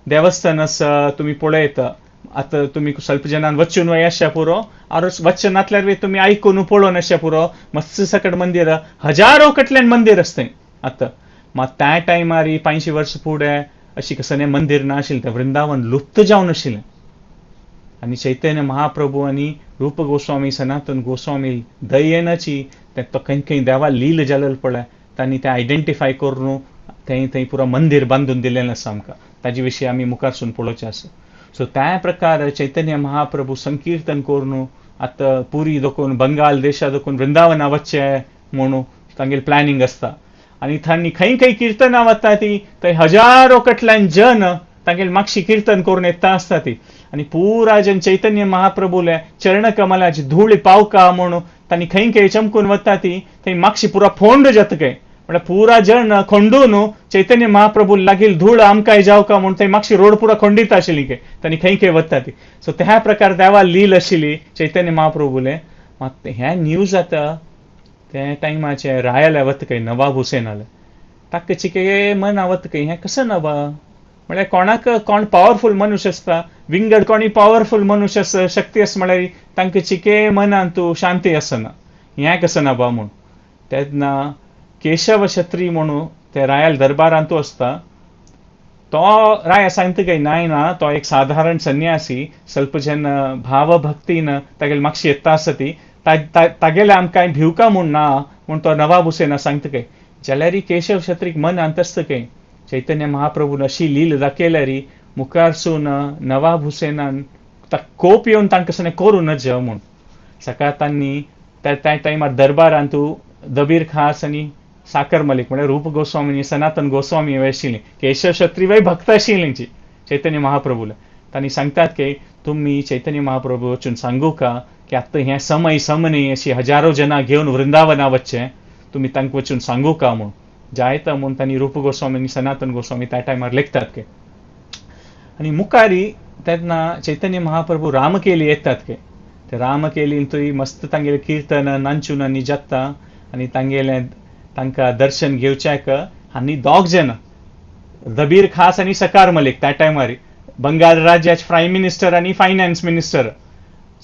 देवस्थान आसा तुमी पळयता. आतां तुमी स्वल्प जनान वचून वय अशें पुरो और वच्चे नातल्यार तुमी आयकून पळोवन अशें पुरो मस्त सकड मंदिर हजारो कटल्यान मंदिर आसता आतां. मात त्या टायमार 500 वर्ष फुडें अशी कसलें मंदिर नाशिल्लें तें वृंदावन लुप्त जावन आशिल्लें. आनी चैतन्य महाप्रभू आनी रूप गोस्वामी सनातन गोस्वामी दयेनाची तो खंय देवा लील जालेलें पळय तांणी तें आयडेंटिफाय करून थंय पुरो मंदिर बांदून दिलेलें आसा आमकां. ताजे विशीं आमी मुखारसून पळोवचें आसा. सो त्या प्रकार चैतन्य महाप्रभू संकीर्तन करून आतां पुरी दोकून बंगाल देशा दोकून वृंदावना वच्चें म्हणून तांगेल प्लॅनिंग आसता. आनी थंय खंय किर्तनां वता ती थंय हजारो कटल्यान जन तांगेल मागशी किर्तन करून येता आसता ती. आनी पुरा जन चैतन्य महाप्रभूले चरण कमलाची धूळ पावका म्हणून तांणी खंय चमकून वता ती थंय मागशी पुरा फोंड जातकय म्हळ्यार पुरा जन खंडून चैतन्य महाप्रभू लागील धूळ आमकांय जावका म्हणून थंय मागशी रोड पुरा खंडीत आशिल्ली काय तांणी खंय वता ती. सो त्या प्रकार देवा लील आशिल्ली चैतन्य महाप्रभूले. मात हे न्यूज आतां ते टायमाचे रायाले वतकय नवाब हुसेनाले ताका चिके मन वतकय हें कसं नवा म्हळ्यार कोणाक कोण पॉवरफूल मनुष्य आसता विंगड कोणी पॉवरफूल मनुष्य शक्ती आसा म्हळ्यार तांकां चिके मनान तूं शांती आसना हें कसं नवा म्हूण. तेन्ना केशव छत्री म्हणून ते रायल दरबारांत तूं आसता तो राय सांगतकय ना तो एक साधारण संन्यासी स्वल्प जेन्न भावभक्तीन तागेले मागशी येता आसा ती तागेले आमकां भिवका म्हूण ना म्हूण तो नवाब हुसेना सांगतकय जाल्यार केशव छत्रीक मन अंतस्तकय चैतन्य महाप्रभून अशी लील दाखयल्यार मुखारसून नवाब हुसेनान कोप येवन तांकां कसलें करूं नज म्हूण. सकाळ तांणी त्या टायमार दरबारांत तूं दबीर खास आनी साकर मलीक म्हळ्यार रूप गोस्वामी आनी सनातन गोस्वामी आशिल्लीं केशव छत्री वय भक्त आशिल्लीं चैतन्य महाप्रभूले. तांणी सांगतात की तुमी चैतन्य महाप्रभू वचून सांगू का की आतां हें समय समनी अशी हजारो जनां घेवन वृंदावना वच्चें तुमी तांकां वचून सांगू का म्हूण जायता म्हूण तांणी रूप गोस्वामी आनी सनातन गोस्वामी त्या टायमार लेखतात के. आनी मुखारी तेन्ना चैतन्य महाप्रभू रामकेली येतात के. ते रामकेलीन थंय मस्त तांगेलें कीर्तन नांचून आनी जाता आनी तांकां दर्शन घेवच्याक आनी दोग जन दबीर खास आनी सकार मलीक त्या टायमार बंगाल राज्याचे प्रायम मिनिस्टर आनी फायनान्स मिनिस्टर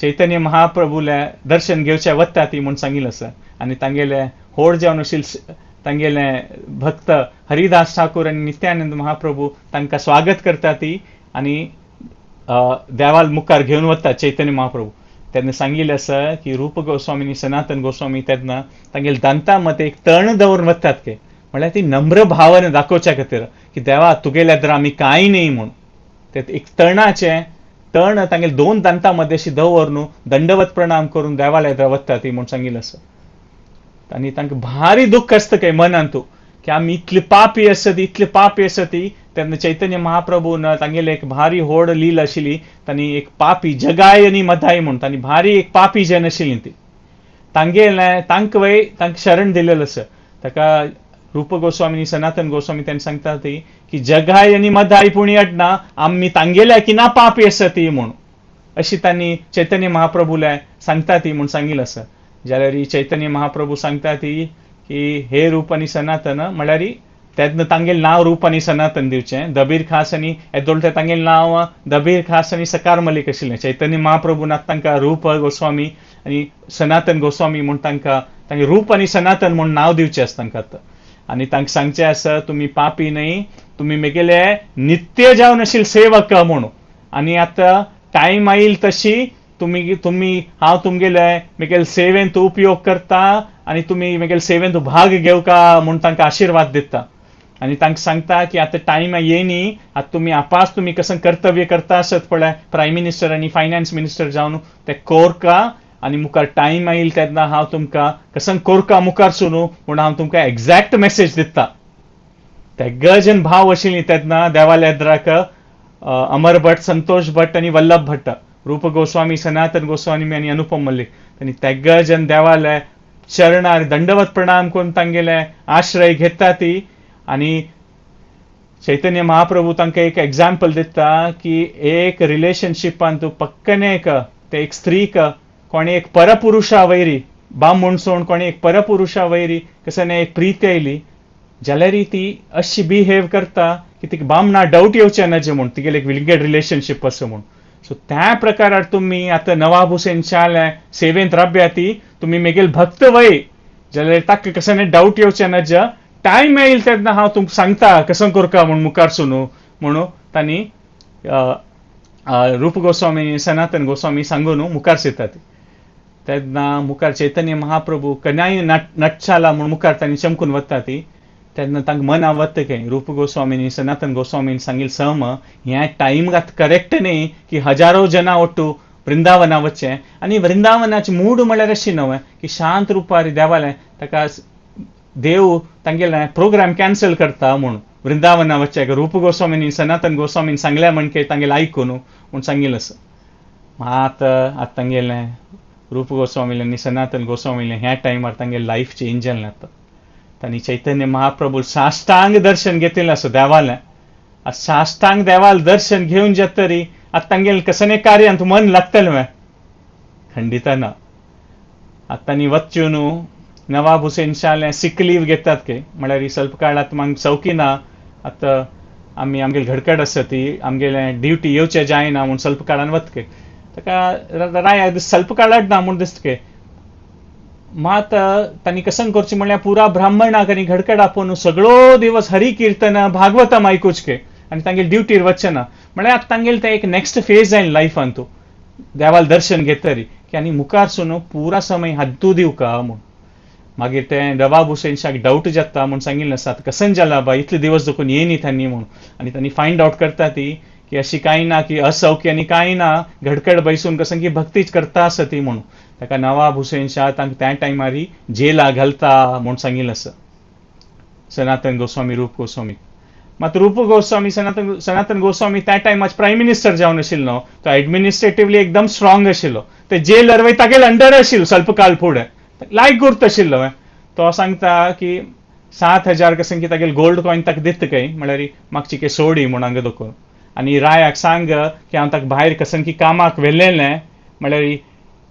चैतन्य महाप्रभूले दर्शन घेवचे वता ती म्हूण सांगिल्लें आसा. आनी तांगेले होड जावन आशिल्ले तांगेले भक्त हरिदास ठाकूर आनी नित्यानंद महाप्रभू तांकां स्वागत करता ती आनी देवाल मुखार घेवन वता चैतन्य महाप्रभू. तेन्ना सांगिल्लें आसा की रूप गोस्वामी आनी सनातन गोस्वामी तेन्ना तांगेले दांता मते एक तण दवरून वतात के म्हळ्यार ती नम्र भावना दाखोवच्या खातीर की देवा तुगेले तर आमी कांय न्ही म्हूण. ते एक तण तांगेले 2 दांता मदें अशी दवरून दंडवत प्रणाम करून देवाला येद्रा वता ती म्हूण सांगिल्लें आसा. आनी तांकां भारी दुख्ख आसता काय मनान तूं की आमी इतले पापी आसा ती तेन्ना चैतन्य महाप्रभून तांगेले एक भारी व्हड लील आशिल्ली. तांणी एक पापी जगाय आनी मधाय म्हूण तांणी भारी एक पापी जन आशिल्लीं ती तांकां शरण दिलेलें आसा. ताका रूप गोस्वामी सनातन गोस्वामी तांणी सांगता ती की जगाय आनी मधाय पुणी अडना आमी तांगेल्या की ना पापी आसा ती म्हूण अशी तांणी चैतन्य महाप्रभूले सांगता ती म्हूण सांगिल्लें आसा. जाल्यार चैतन्य महाप्रभू सांगता ती की हे रूप आनी सनातन म्हळ्यार तेन्ना तांगेलें नांव रूप आनी सनातन दिवचें. दबीर खास आनी येदोळटे तांगेलें नांव दबीर खास आनी सकार मलीक आशिल्लें. चैतन्य महाप्रभून तांकां रूप गोस्वामी आनी सनातन गोस्वामी म्हूण तांकां रूप आनी सनातन म्हूण नांव दिवचें आसा तांकां. आनी तांकां सांगचें आसा तुमी पापी न्हय तुमी म्हगेले नित्य जावन आशिल्ले सेवक म्हूण. आनी आतां टायम आयिल तशी तुमी हांव म्हगेले सेवेंत उपयोग करता आनी तुमी म्हगेले सेवेंत भाग घेवका म्हूण तांकां आशिर्वाद दिता. आणि तांकां सांगता की आतां टायम येयनी, आतां तुमी आपास तुमी कसं कर्तव्य करता आसत पळय प्रायम मिनिस्टर आनी फायनान्स मिनिस्टर जावन ते कोरका, आनी मुखार टायम येईल तेन्ना हांव तुमकां कसं कोरका मुखार सुनू म्हूण हांव तुमकां एक्झॅक्ट मेसेज दिता. ते गजन भाव आशिल्लीं तेन्ना देवाल्या येद्राक अमर भट, संतोष भट आनी वल्लभ भट्ट, रूप गोस्वामी, सनातन गोस्वामी आनी अनुपम मल्लिक तांणी तेगजन देवाले चरणार दंडवत प्रणाम करून तांगेले आश्रय घेता ती. आनी चैतन्य महाप्रभू तांकां एक एग्जाम्पल दिता की एक रिलेशनशिपान तूं पक्कन ते एक स्त्रीक कोणी एक परपुरुशा वैरी बाम म्हणसोण कोणी एक परपुरुशा वैरी कसं एक प्रीत येयली जाल्यार ती अशी बिहेव करता की तिका बाम ना डाऊट येवचे नजे म्हूण तिगेले एक विलगेड रिलेशनशीप असो म्हूण. सो त्या प्रकारार तुम्ही आता नवाब हुसेन शाह सेवेंत राबया ती तुम्ही मेगेल भक्त वय जाल्यार ताका कसं डाऊट येवचे नज. टायम येईल तेन्ना हांव तुमकां सांगता कसं करका म्हूण मुखार सुनू म्हणून तांणी रूप गोस्वामी, सनातन गोस्वामी सांगून मुखार सेता ती. तेन्ना मुखार चैतन्य महाप्रभू कन्याय नटशाला म्हणून मुखार तांणी चमकून वता ती. तेन्ना तांकां मन आवडटा की रूप गोस्वामीनी, सनातन गोस्वामीन सांगिल सम ह्या टायम करेक्ट न्ही की हजारो जना ओट्टू वृंदावना वच्चे. आनी वृंदावनाची मूड म्हळ्यार अशी न्हय की शांत रुपारी देवालें ताका देव तांगेले प्रोग्राम कॅन्सल करता म्हूण वृंदावना वच्चे. रूप गोस्वामीनी, सनातन गोस्वामीन सांगल्या म्हणके तांगेले आयकून म्हूण सांगिल असं. मात आतां तांगेलें रूप गोस्वामीले आनी सनातन गोस्वामीले ह्या टायमार तांगेलें लायफ चेंज जालें आतां. तांणी चैतन्य महाप्रभू साश्टांग दर्शन घेतिल्लें असो देवालें. आ साश्टांग देवाल दर्शन घेवन जातरी आतां तांगेलें कसं कार्यांत मन लागतलें खंडित ना. आतां तांणी वचून नवाब हुसेन शाह सिक लीव घेतात के म्हळ्यार स्वल्प काळात मांग चौकी ना, आतां आमी आमगेली घडकड आसा ती आमगेले ड्युटी येवचें जायना म्हूण स्वल्प काळान वतके ताका राय स्वल्प काळात ना म्हूण दिसतके. मात तांणी कसं करचें म्हळ्यार पुरा ब्राह्मणाक आनी घडकड आपोवन सगळो दिवस हरी कीर्तन भागवतम आयकुचके आनी तांगेली ड्युटीर वचचें ना. म्हळ्यार आतां तांगेलें तें एक नेक्स्ट फेज जायन लायफान तूं देवाल दर्शन घेतरी की आनी मुखार सुनू पुरा समय हातू दिवका म्हूण. मागीर तें नवाब हुसेन शाह डाऊट जाता म्हूण सांगिल्लें आसा कसन जाला बा इतले दिवस देखून येयनी तांणी म्हूण. आनी तांणी फायंड आउट करता ती की अशी कांय ना की असौख्य आनी कांय ना घडकड बैसून कसं की भक्तीच करता आसा ती म्हणून. ताका नवाब हुसेन शाह तांकां त्या टायमार जेला घालता म्हूण सांगिल्लें आसा सनातन गोस्वामी, रूप गोस्वामी. मात रूप गोस्वामी, सनातन गोस्वामी त्या टायमार प्रायम मिनिस्टर जावन आशिल्लो. तो एडमिनिस्ट्रेटिवली एकदम स्ट्रॉंग आशिल्लो. ते जेलर वय तागेले अंडर आशिल्लो स्वल्प काळ फुडें लायक गुर्त आशिल्लो. तो सांगता की 7,000 कसं की तागेले गोल्ड कॉइन ताका दिता खंय म्हळ्यार मागची के सोडी म्हूण हांगा दोकून. आनी रायाक सांग की हांव ताका भायर कसं की कामाक व्हेल्लेलें म्हळ्यार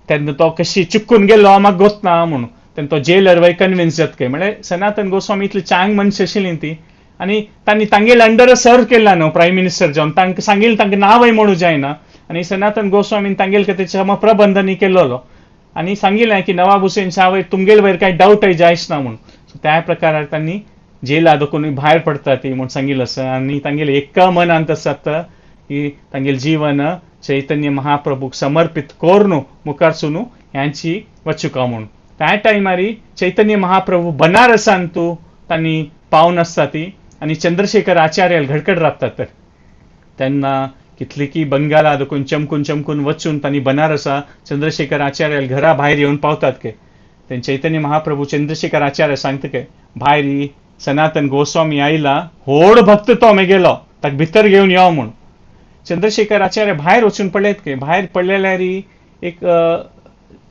तेन्ना तो कशी चुकून गेल्लो म्हाका गोतना म्हणून. तेन्ना तो जेलर वय कन्विन्स जाता खंय म्हळ्यार सनातन गोस्वामी इतली चांग मनशां आशिल्लीं ती. आनी तांणी तांगेले अंडर सर्व केला न्हू प्रायम मिनिस्टर जावन. तांकां सांगिल्लें तांकां नांवय म्हणू जायना. आनी सनातन गोस्वामीन तांगेले खातीर क्षमप्रबंधनय केल्लो आनी सांगिल्लें की नवाब हुसेन शाह वयर तुमगेले वयर कांय डावटय जायच ना म्हणून. सो त्या प्रकारार तांणी जेला दोकून भायर पडटा ती म्हूण सांगिल्लें आसा. आनी तांगेले एक्का मनांत आसात की तांगेलें जीवन चैतन्य महाप्रभूक समर्पित कोरून मुखार सुनू ह्यांची वचुका म्हूण. त्या टायमार चैतन्य महाप्रभू बनारसान तूं तांणी पावन आसता ती आनी चंद्रशेखर आचार्याल घडकड राबतात तर तेन्ना कितली की बंगाला देखून चमकून वचून तांणी बनारसा चंद्रशेखर आचार्याल घरा भायर येवन पावतात के. तेन्ना चैतन्य महाप्रभू चंद्रशेखर आचार्य सांगता के भायर सनातन गोस्वामी आयला व्हड भक्त तो मेगेलो ताका भितर घेवन यो म्हूण. चंद्रशेखर आचार्य भायर वचून पळयत के भायर पडलेल्यार एक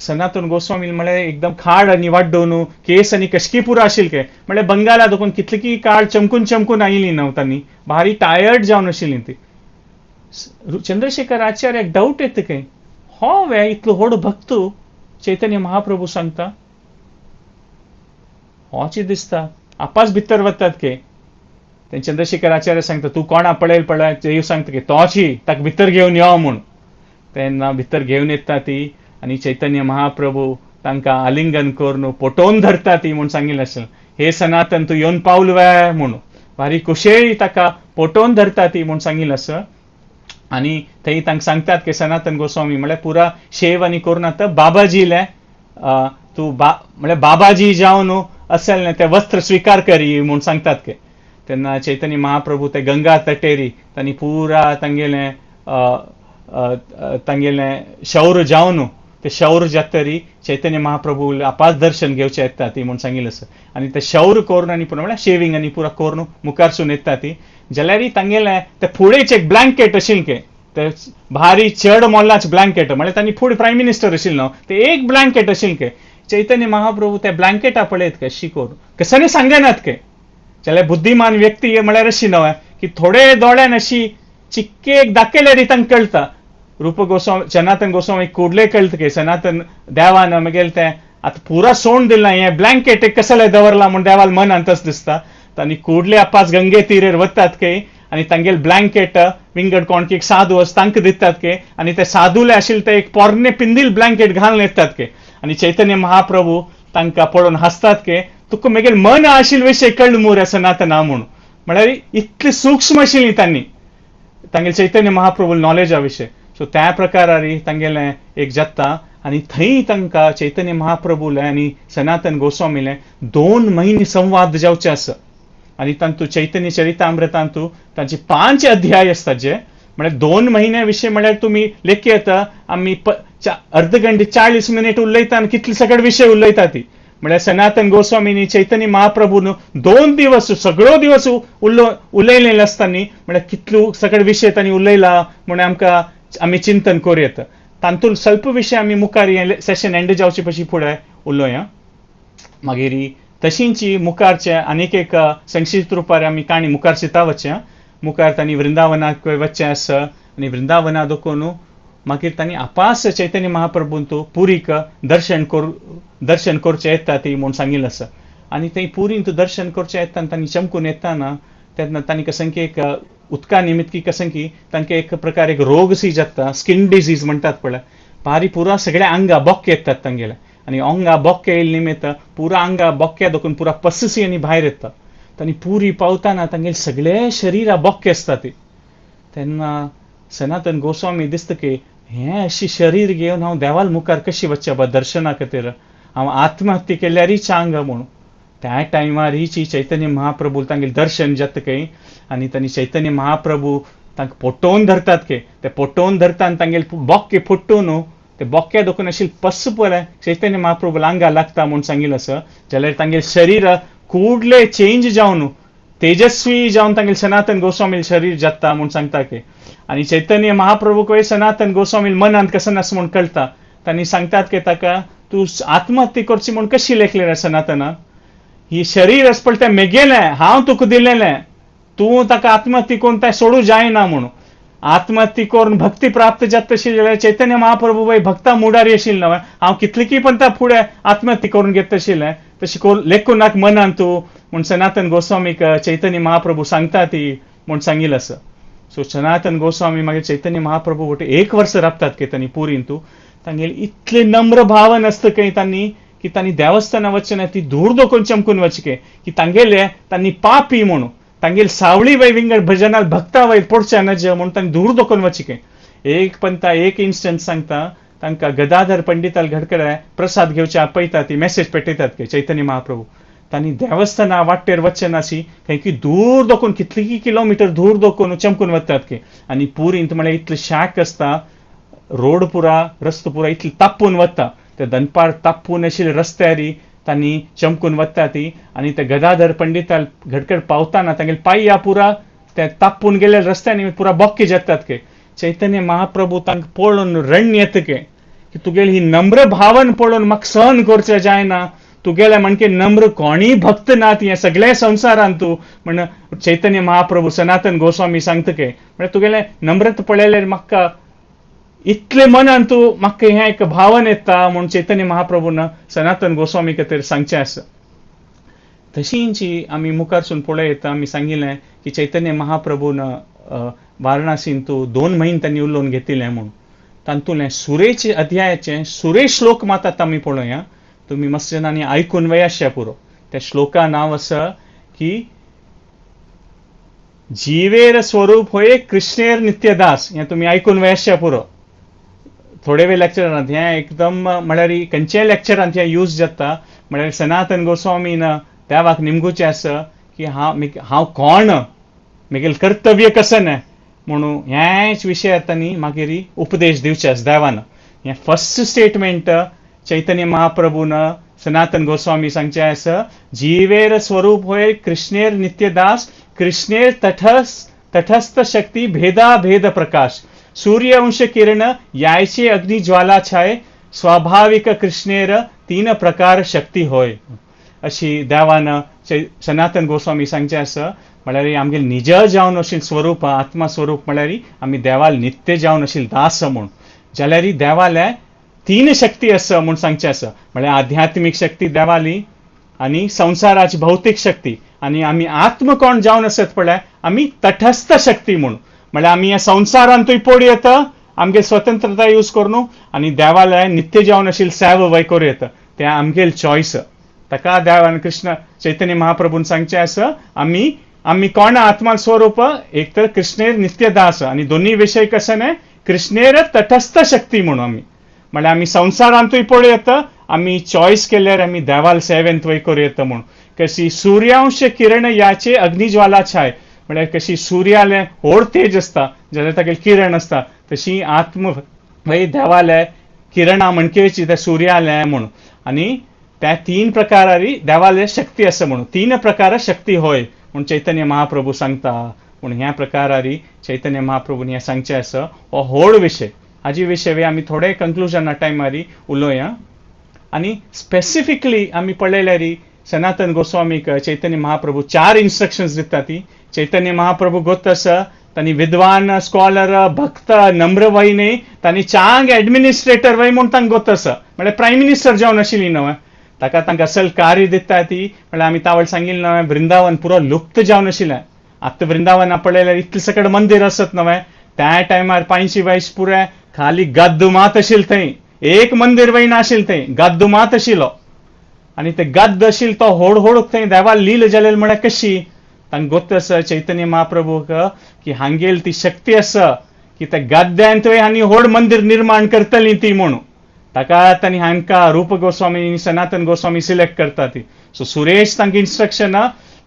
सनातन गोस्वामी म्हळ्यार एकदम खाड आनी वाड्डो न्हू केस आनी कशकी पुरो आशिल्ले के म्हळ्यार बंगाला देखून कितली की काळ चमकून आयिल्ली न्हू तांणी भारी टायर्ड जावन आशिल्लीं ती. चंद्रशेखर आचार्याक डाऊट येता खंय हो वे इतलो व्हड भक्त चैतन्य महाप्रभू सांगता होची दिसता आपास भितर वतात के. ते चंद्रशेखर आचार्य सांगता तूं कोणा पळयल देव सांगता की तोची ताका भितर घेवन यो म्हूण. तेन्ना भितर घेवन येता ती आनी चैतन्य महाप्रभू तांकां आलिंगन करून पोटोवन धरता ती म्हूण सांगिल्लें आसलें. हे सनातन तूं येवन पावल वे म्हूण भारी कुशेळी ताका पोटोवन धरता ती म्हूण सांगिल्लें आसा. आनी थंय तांकां सांगतात की सनातन गोस्वामी म्हळ्यार पुरा शेव आनी करून आतां बाबाजीले तूं म्हळ्यार बाबाजी जावन असेल ते वस्त्र स्विकार करी म्हूण सांगतात के. तेन्ना चैतन्य महाप्रभू ते गंगा तटेरी तांणी पुरा तांगेलें शौर जावन ते शौर जातरी चैतन्य महाप्रभू आपास दर्शन घेवचे येता ती म्हूण सांगिल्लें आसा. आनी ते शौर करून आनी पुरो म्हळ्यार शेविंग आनी पुरा करून मुखारसून येता ती जाल्यार तांगेलें ते फुडेंच एक ब्लँकेट आशिल्लें ते भारी चड मोलाचें ब्लँकेट म्हळ्यार तांणी फुडें प्रायम मिनिस्टर आशिल्लो ते एक ब्लँकेट आशिल्लें. चैतन्य महाप्रभू त्या ब्लँकेटा पळयत काय शिकोर कसांनी सांगनात काय जाल्यार बुद्धिमान व्यक्ती म्हळ्यार अशी न्हय की थोडे दोळ्यान अशी चिक्केक दाखयल्यार तांकां कळटा. रूप गोस्वामी सनातन गोस्वामी कुडले कळत की सनातन देवान मागीर ते आतां पुरा सोंड दिला हें ब्लँकेट कसले दवरला म्हूण देवाल मन तस दिसता. तांणी कुडले आपास गंगे तीरेर वतात की आनी तांगेल ब्लँकेट विंगड कोणकी एक साधू आसा तांकां दितात की आनी ते साधूले आशिल्ले ते एक पोरणे पिंदील ब्लँकेट घालून येतात की आनी चैतन्य महाप्रभू तांकां पळोवन हसतात की तुका मागीर मन आशिल्ले विशय कळ्ळ मुरे सनातना म्हूण म्हळ्यार इतली सूक्ष्म आशिल्ली तांगेल चैतन्य महाप्रभू नॉलेजा विशय. सो त्या प्रकारारी तांगेलें एक जाता आनी थंय तांकां चैतन्य महाप्रभूले आनी सनातन गोस्वामीले 2 म्हयने संवाद जावचे आसा. आनी तांतू चैतन्य चरितामृतांतू तांचे 5 अध्याय आसतात जे म्हळ्यार 2 म्हयन्या विशय म्हळ्यार तुमी लेखी येता आमी अर्द घंटे 40 मिनिट उलयता आनी कितले सगळे विशय उलयता ती म्हळ्यार सनातन गोस्वामीनी चैतन्य महाप्रभून 2 दिवस सगळो दिवस उलयलेले आसतानी म्हळ्यार कितलो सगळे विशय तांणी उलयला म्हण आमकां आमी चिंतन करूं येता. तांतून स्वल्प विशय आमी मुखार सेशन एंड जावचे पशी फुडें उलोवया. मागीर तशींच मुखारचे आनीक एक संक्षिप्त रुपार आमी काणी मुखार चिता वचचें. मुखार तांणी वृंदावनाक वचचें आसा आनी वृंदावना दोकून मागीर तांणी आपास चैतन्य महाप्रभूंतू पुरीक दर्शन करचें येता ती म्हूण सांगिल्लें आसा. आनी थंय पुरींत दर्शन करचें येता तांणी चमकून येताना तेन्ना तांणी कशें की एक उदका निमित्त की कशें की तांकां एक प्रकार एक रोग सी जाता स्किन डिजीज म्हणटात पळय भारी पुरा सगळे आंगा बोक्के येतात तांगेले आनी अंगा बोक्के येयले निमित्त पुरा आंगा बोक्क्या दोकून पुरा पससी आनी भायर येता. तांणी पुरी पावताना तांगेले सगळे शरिरा बोक्के आसता ती. तेन्ना सनातन गोस्वामी दिसता की हें अशी शरीर घेवन हांव देवाल मुखार कशी वचचें बा दर्शना खातीर हांव आत्महत्या केल्यारच हांग म्हणून त्या टायमार ही चैतन्य महाप्रभू तांगेलें दर्शन जाता खंय आनी तांणी चैतन्य महाप्रभू तांकां पोटोवन धरतात की ते पोटोवन धरता आनी तांगेले बोक्के फुट्टून ते बोक्क्या दोकून आशिल्ले पस्स पळय चैतन्य महाप्रभू आंगा लागता म्हूण सांगिल्लें आसा जाल्यार तांगेलें शरीर कुडले चेंज जावन तेजस्वी जावन तांगेलें सनातन गोस्वामी शरीर जाता म्हूण सांगता की आनी चैतन्य महाप्रभूक सनातन गोस्वामी मनांत कसं आसा म्हूण कळटा. तांणी सांगतात की ताका तूं आत्महत्या करची म्हूण कशी लेखलें रे सनातनान ही शरीर आसा पळय तें मेगेलें हांव तुका दिलेलें तूं ताका आत्महत्या करून तें सोडूं जायना म्हणून आत्महत्या करून भक्ती प्राप्त जाता तशी जाल्यार चैतन्य महाप्रभू बाई भक्ता मुडारी आशिल्लो न्हय हांव कितलेकी पण त्या फुडें आत्महत्या करून घेता आशिल्लें तशी लेखून नाक मनान तूं म्हूण सनातन गोस्वामीक चैतन्य महाप्रभू सांगता ती म्हूण सांगिल्लें आसा. सो सनातन गोस्वामी मागीर चैतन्य महाप्रभू वटे 1 वर्स राबतात की तांणी पुरींतू तांगेले इतले नम्र भावन आसता खंय तांणी की तांणी देवस्थाना वचना ती धूर दोकून चमकून वचके की तांगेले तांणी पापी म्हणून तांगेली सावळी वय विंगड भजनाल भक्ता वयर पडच्या नज म्हणून तांणी धूर दोकून वचके. एक पंता एक इन्स्टंट सांगता तांकां गदाधर पंडिताल घडकडे प्रसाद घेवचे आपयता ती मेसेज पेटयतात की चैतन्य महाप्रभू तांणी देवस्थाना वाटेर वचनाशी खंय की दूर दोकून कितली किलोमिटर दूर दोकून चमकून वतात की आनी पुरींत म्हळ्यार इतलें शाक आसता रोड पुरा रस्तो पुरा इतली तापून वता ते दनपार तापून आशिल्ले रस्त्यारी तांणी चमकून वता ती आनी ते गदाधर पंडिताल घडकड पावताना तांगेले पांय पुरा ते तापून गेले रस्त्यांनी पुरा बोक्के जातात की चैतन्य महाप्रभू तांकां पळोवन रण्य येता की तुगेली ही नम्र भावन पळोवन म्हाका सहन करचें जायना तुगेले म्हणके नम्र कोणीय भक्त नात हे सगळे संवसारांत तूं म्हण चैतन्य महाप्रभू सनातन गोस्वामी सांगता की म्हळ्यार तुगेले नम्रता पळयल्यार म्हाका इतले मनान तूं म्हाका हें एक भावन येता म्हूण चैतन्य महाप्रभून सनातन गोस्वामी खातीर सांगचें आसा. तशींच आमी मुखारसून पळय येता आमी सांगिल्लें की चैतन्य महाप्रभून वारणासीन तूं 2 म्हयने तांणी उलोवन घेतिल्लें म्हूण तांतूंतले सुरेश अध्यायाचे सुरेश श्लोक मात आतां आमी पळोवया तुमी मस्त जनांनी आयकून वयाशा पुरो. त्या श्लोका नांव आसा की जीवेर स्वरूप होय कृष्णेर नित्यदास हें तुमी आयकून वयाशा पुरो. थोडे वेळ लेक्चरांत हें एकदम म्हळ्यार खंयच्याय लेक्चरांत हें यूज जाता म्हळ्यार सनातन गोस्वामीन देवाक निमगुचें आसा की हांव कोण, म्हगेलें कर्तव्य कशें न्हय म्हणून ह्याच विशयार तांणी मागीर उपदेश दिवचे आसा देवान. हें फर्स्ट स्टेटमेंट चैतन्य महाप्रभून सनातन गोस्वामी सांगचे आसा, जीवेर स्वरूप होय कृष्णेर नित्यदास, कृष्णेर तटस्थ शक्ती भेदा भेद प्रकाश, सूर्यवंश किरण यायचे अग्नि ज्वाला छाय, स्वाभाविक कृष्णेर 3 प्रकार शक्ती होय. अशी देवान सनातन गोस्वामी सांगचे आसा. म्हळ्यार आमगे निज जावन अशी स्वरूप आत्मा स्वरूप म्हळ्यार आमी देवाल नित्य जावन अशी दास म्हूण जाल्यार देवाले 3 शक्ती आसा म्हूण सांगचे आसा. म्हळ्यार आध्यात्मिक शक्ती देवाली आनी संसाराची भौतीक शक्ती, आनी आमी आत्म कोण जावन आसत पळय आमी तटस्थ शक्ती म्हूण. म्हळ्यार आमी ह्या संवसारांतूय पड येता आमगे स्वतंत्रता यूज करून आनी देवाले नित्य जावन अशी सेवा वय करूं येता. तें आमगेल चॉयस. ताका देवान कृष्ण चैतन्य महाप्रभून सांगचे आसा, आमी कोण आत्मा स्वरूप एक तर कृष्णेर नित्यदास आनी दोन्ही विशय कशे न्हय कृष्णेर तटस्थ शक्ती म्हणून आमी. म्हळ्यार आमी संवसारांतूय पड येता आमी चॉयस केल्यार आमी देवाल सेवेंत वय करूं येता म्हूण. कशी सूर्यांश किरण याचे अग्निज्वाला छाय, म्हळ्यार कशी सूर्याले व्हड तेज आसता जाल्यार तागेले किरण आसता, तशी आत्म वय देवाले किरणां म्हणकेची त्या सूर्याले म्हूण. आनी त्या 3 प्रकारारी देवाले शक्ती आसा म्हणून 3 प्रकार शक्ती होय म्हूण चैतन्य महाप्रभू सांगता. पूण ह्या प्रकारारी चैतन्य महाप्रभून हें सांगचे आसा हो व्हड विशय. हाजे विशय आमी थोडे कंक्लुजना टायमारी उलोवया. आनी स्पेसिफिकली आमी पळयल्यार सनातन गोस्वामीक चैतन्य महाप्रभू 4 इन्स्ट्रक्शन्स दिता. ती चैतन्य महाप्रभू गोत आसा तांणी विद्वान स्कॉलर भक्त नम्र वय न्ही, तांणी चांग एडमिनिस्ट्रेटर वय म्हूण तांकां गोत आसा. म्हळ्यार प्रायम मिनिस्टर जावन आशिल्ली न्हय, ताका तांकां असल कार्य दिता ती. म्हळ्यार आमी तावळ सांगिल्लें न्हय वृंदावन पुरो लुप्त जावन आशिल्लें. आतां वृंदावन पळयल्यार इतले सकड मंदिर आसत न्हय, त्या टायमार 500 वर्स पुरे खाली गद्द मात आशिल्लें थंय. एक मंदिर वय नाशिल्लें थंय, गद्द मात आशिल्लो. आनी ते गद्द आशिल्लो तो व्हड थंय देवाल लील जालेली म्हळ्यार कशी तांकां गोत आसा चैतन्य महाप्रभूक की हांगेल ती शक्ती आसा की त्या गद्द्यान थंय आनी व्हड मंदिर निर्माण करतली ती म्हणून. ताका तांणी हांकां रूप गोस्वामी आनी सनातन गोस्वामी सिलेक्ट करता ती. सो सुरेश तांकां इन्स्ट्रक्शन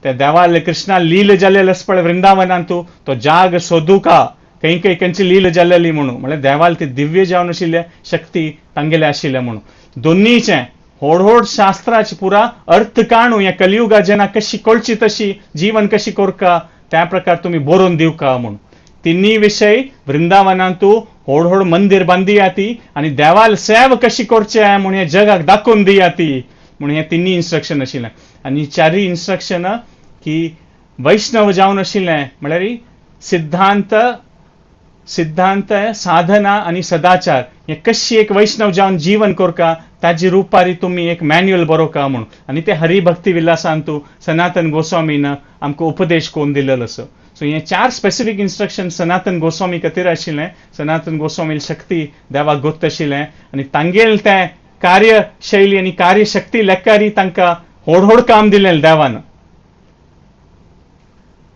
त्या देवाल कृष्णा लील जालेले आसा पळय वृंदावनांत तो जाग सोदूका खंय खंयची लील जाल्लेली म्हणून. म्हळ्यार देवाल ती दिव्य जावन आशिल्ले शक्ती तांगेले आशिल्ले म्हणून. दोनीचें व्हड शास्त्राचे पुरा अर्थ काणू ह्या कलियुगा जेन्ना कशी कळची तशी जीवन कशी करका त्या प्रकार तुमी बरोवन दिवका म्हणून. 3 विशय वृंदावनांत व्हड मंदिर बांदिया ती आनी देवाल सेव कशी करचे म्हणून हे जगाक दाखोवन दिया ती म्हणून हे 3 इन्स्ट्रक्शन आशिल्लें. आनी 4 इन्स्ट्रक्शन की वैष्णव जावन आशिल्लें म्हळ्यार सिद्धांत साधना आनी सदाचार हे कशी एक वैष्णव जावन जीवन करका ताजी रुपारी तुम्ही एक मॅन्युअल बरोवका म्हणून. आनी ते हरिभक्ती विलासांतू सनातन गोस्वामीन आमकां उपदेश कोन्न दिलेलो आसा. सो हे 4 स्पेसिफीक इन्स्ट्रक्शन सनातन गोस्वामी खातीर आशिल्लें. सनातन गोस्वामी शक्ती देवाक गोत आशिल्लें आनी तांगेल तें कार्यशैली आनी कार्यशक्ती लेखारी तांकां व्हड काम दिलें देवान.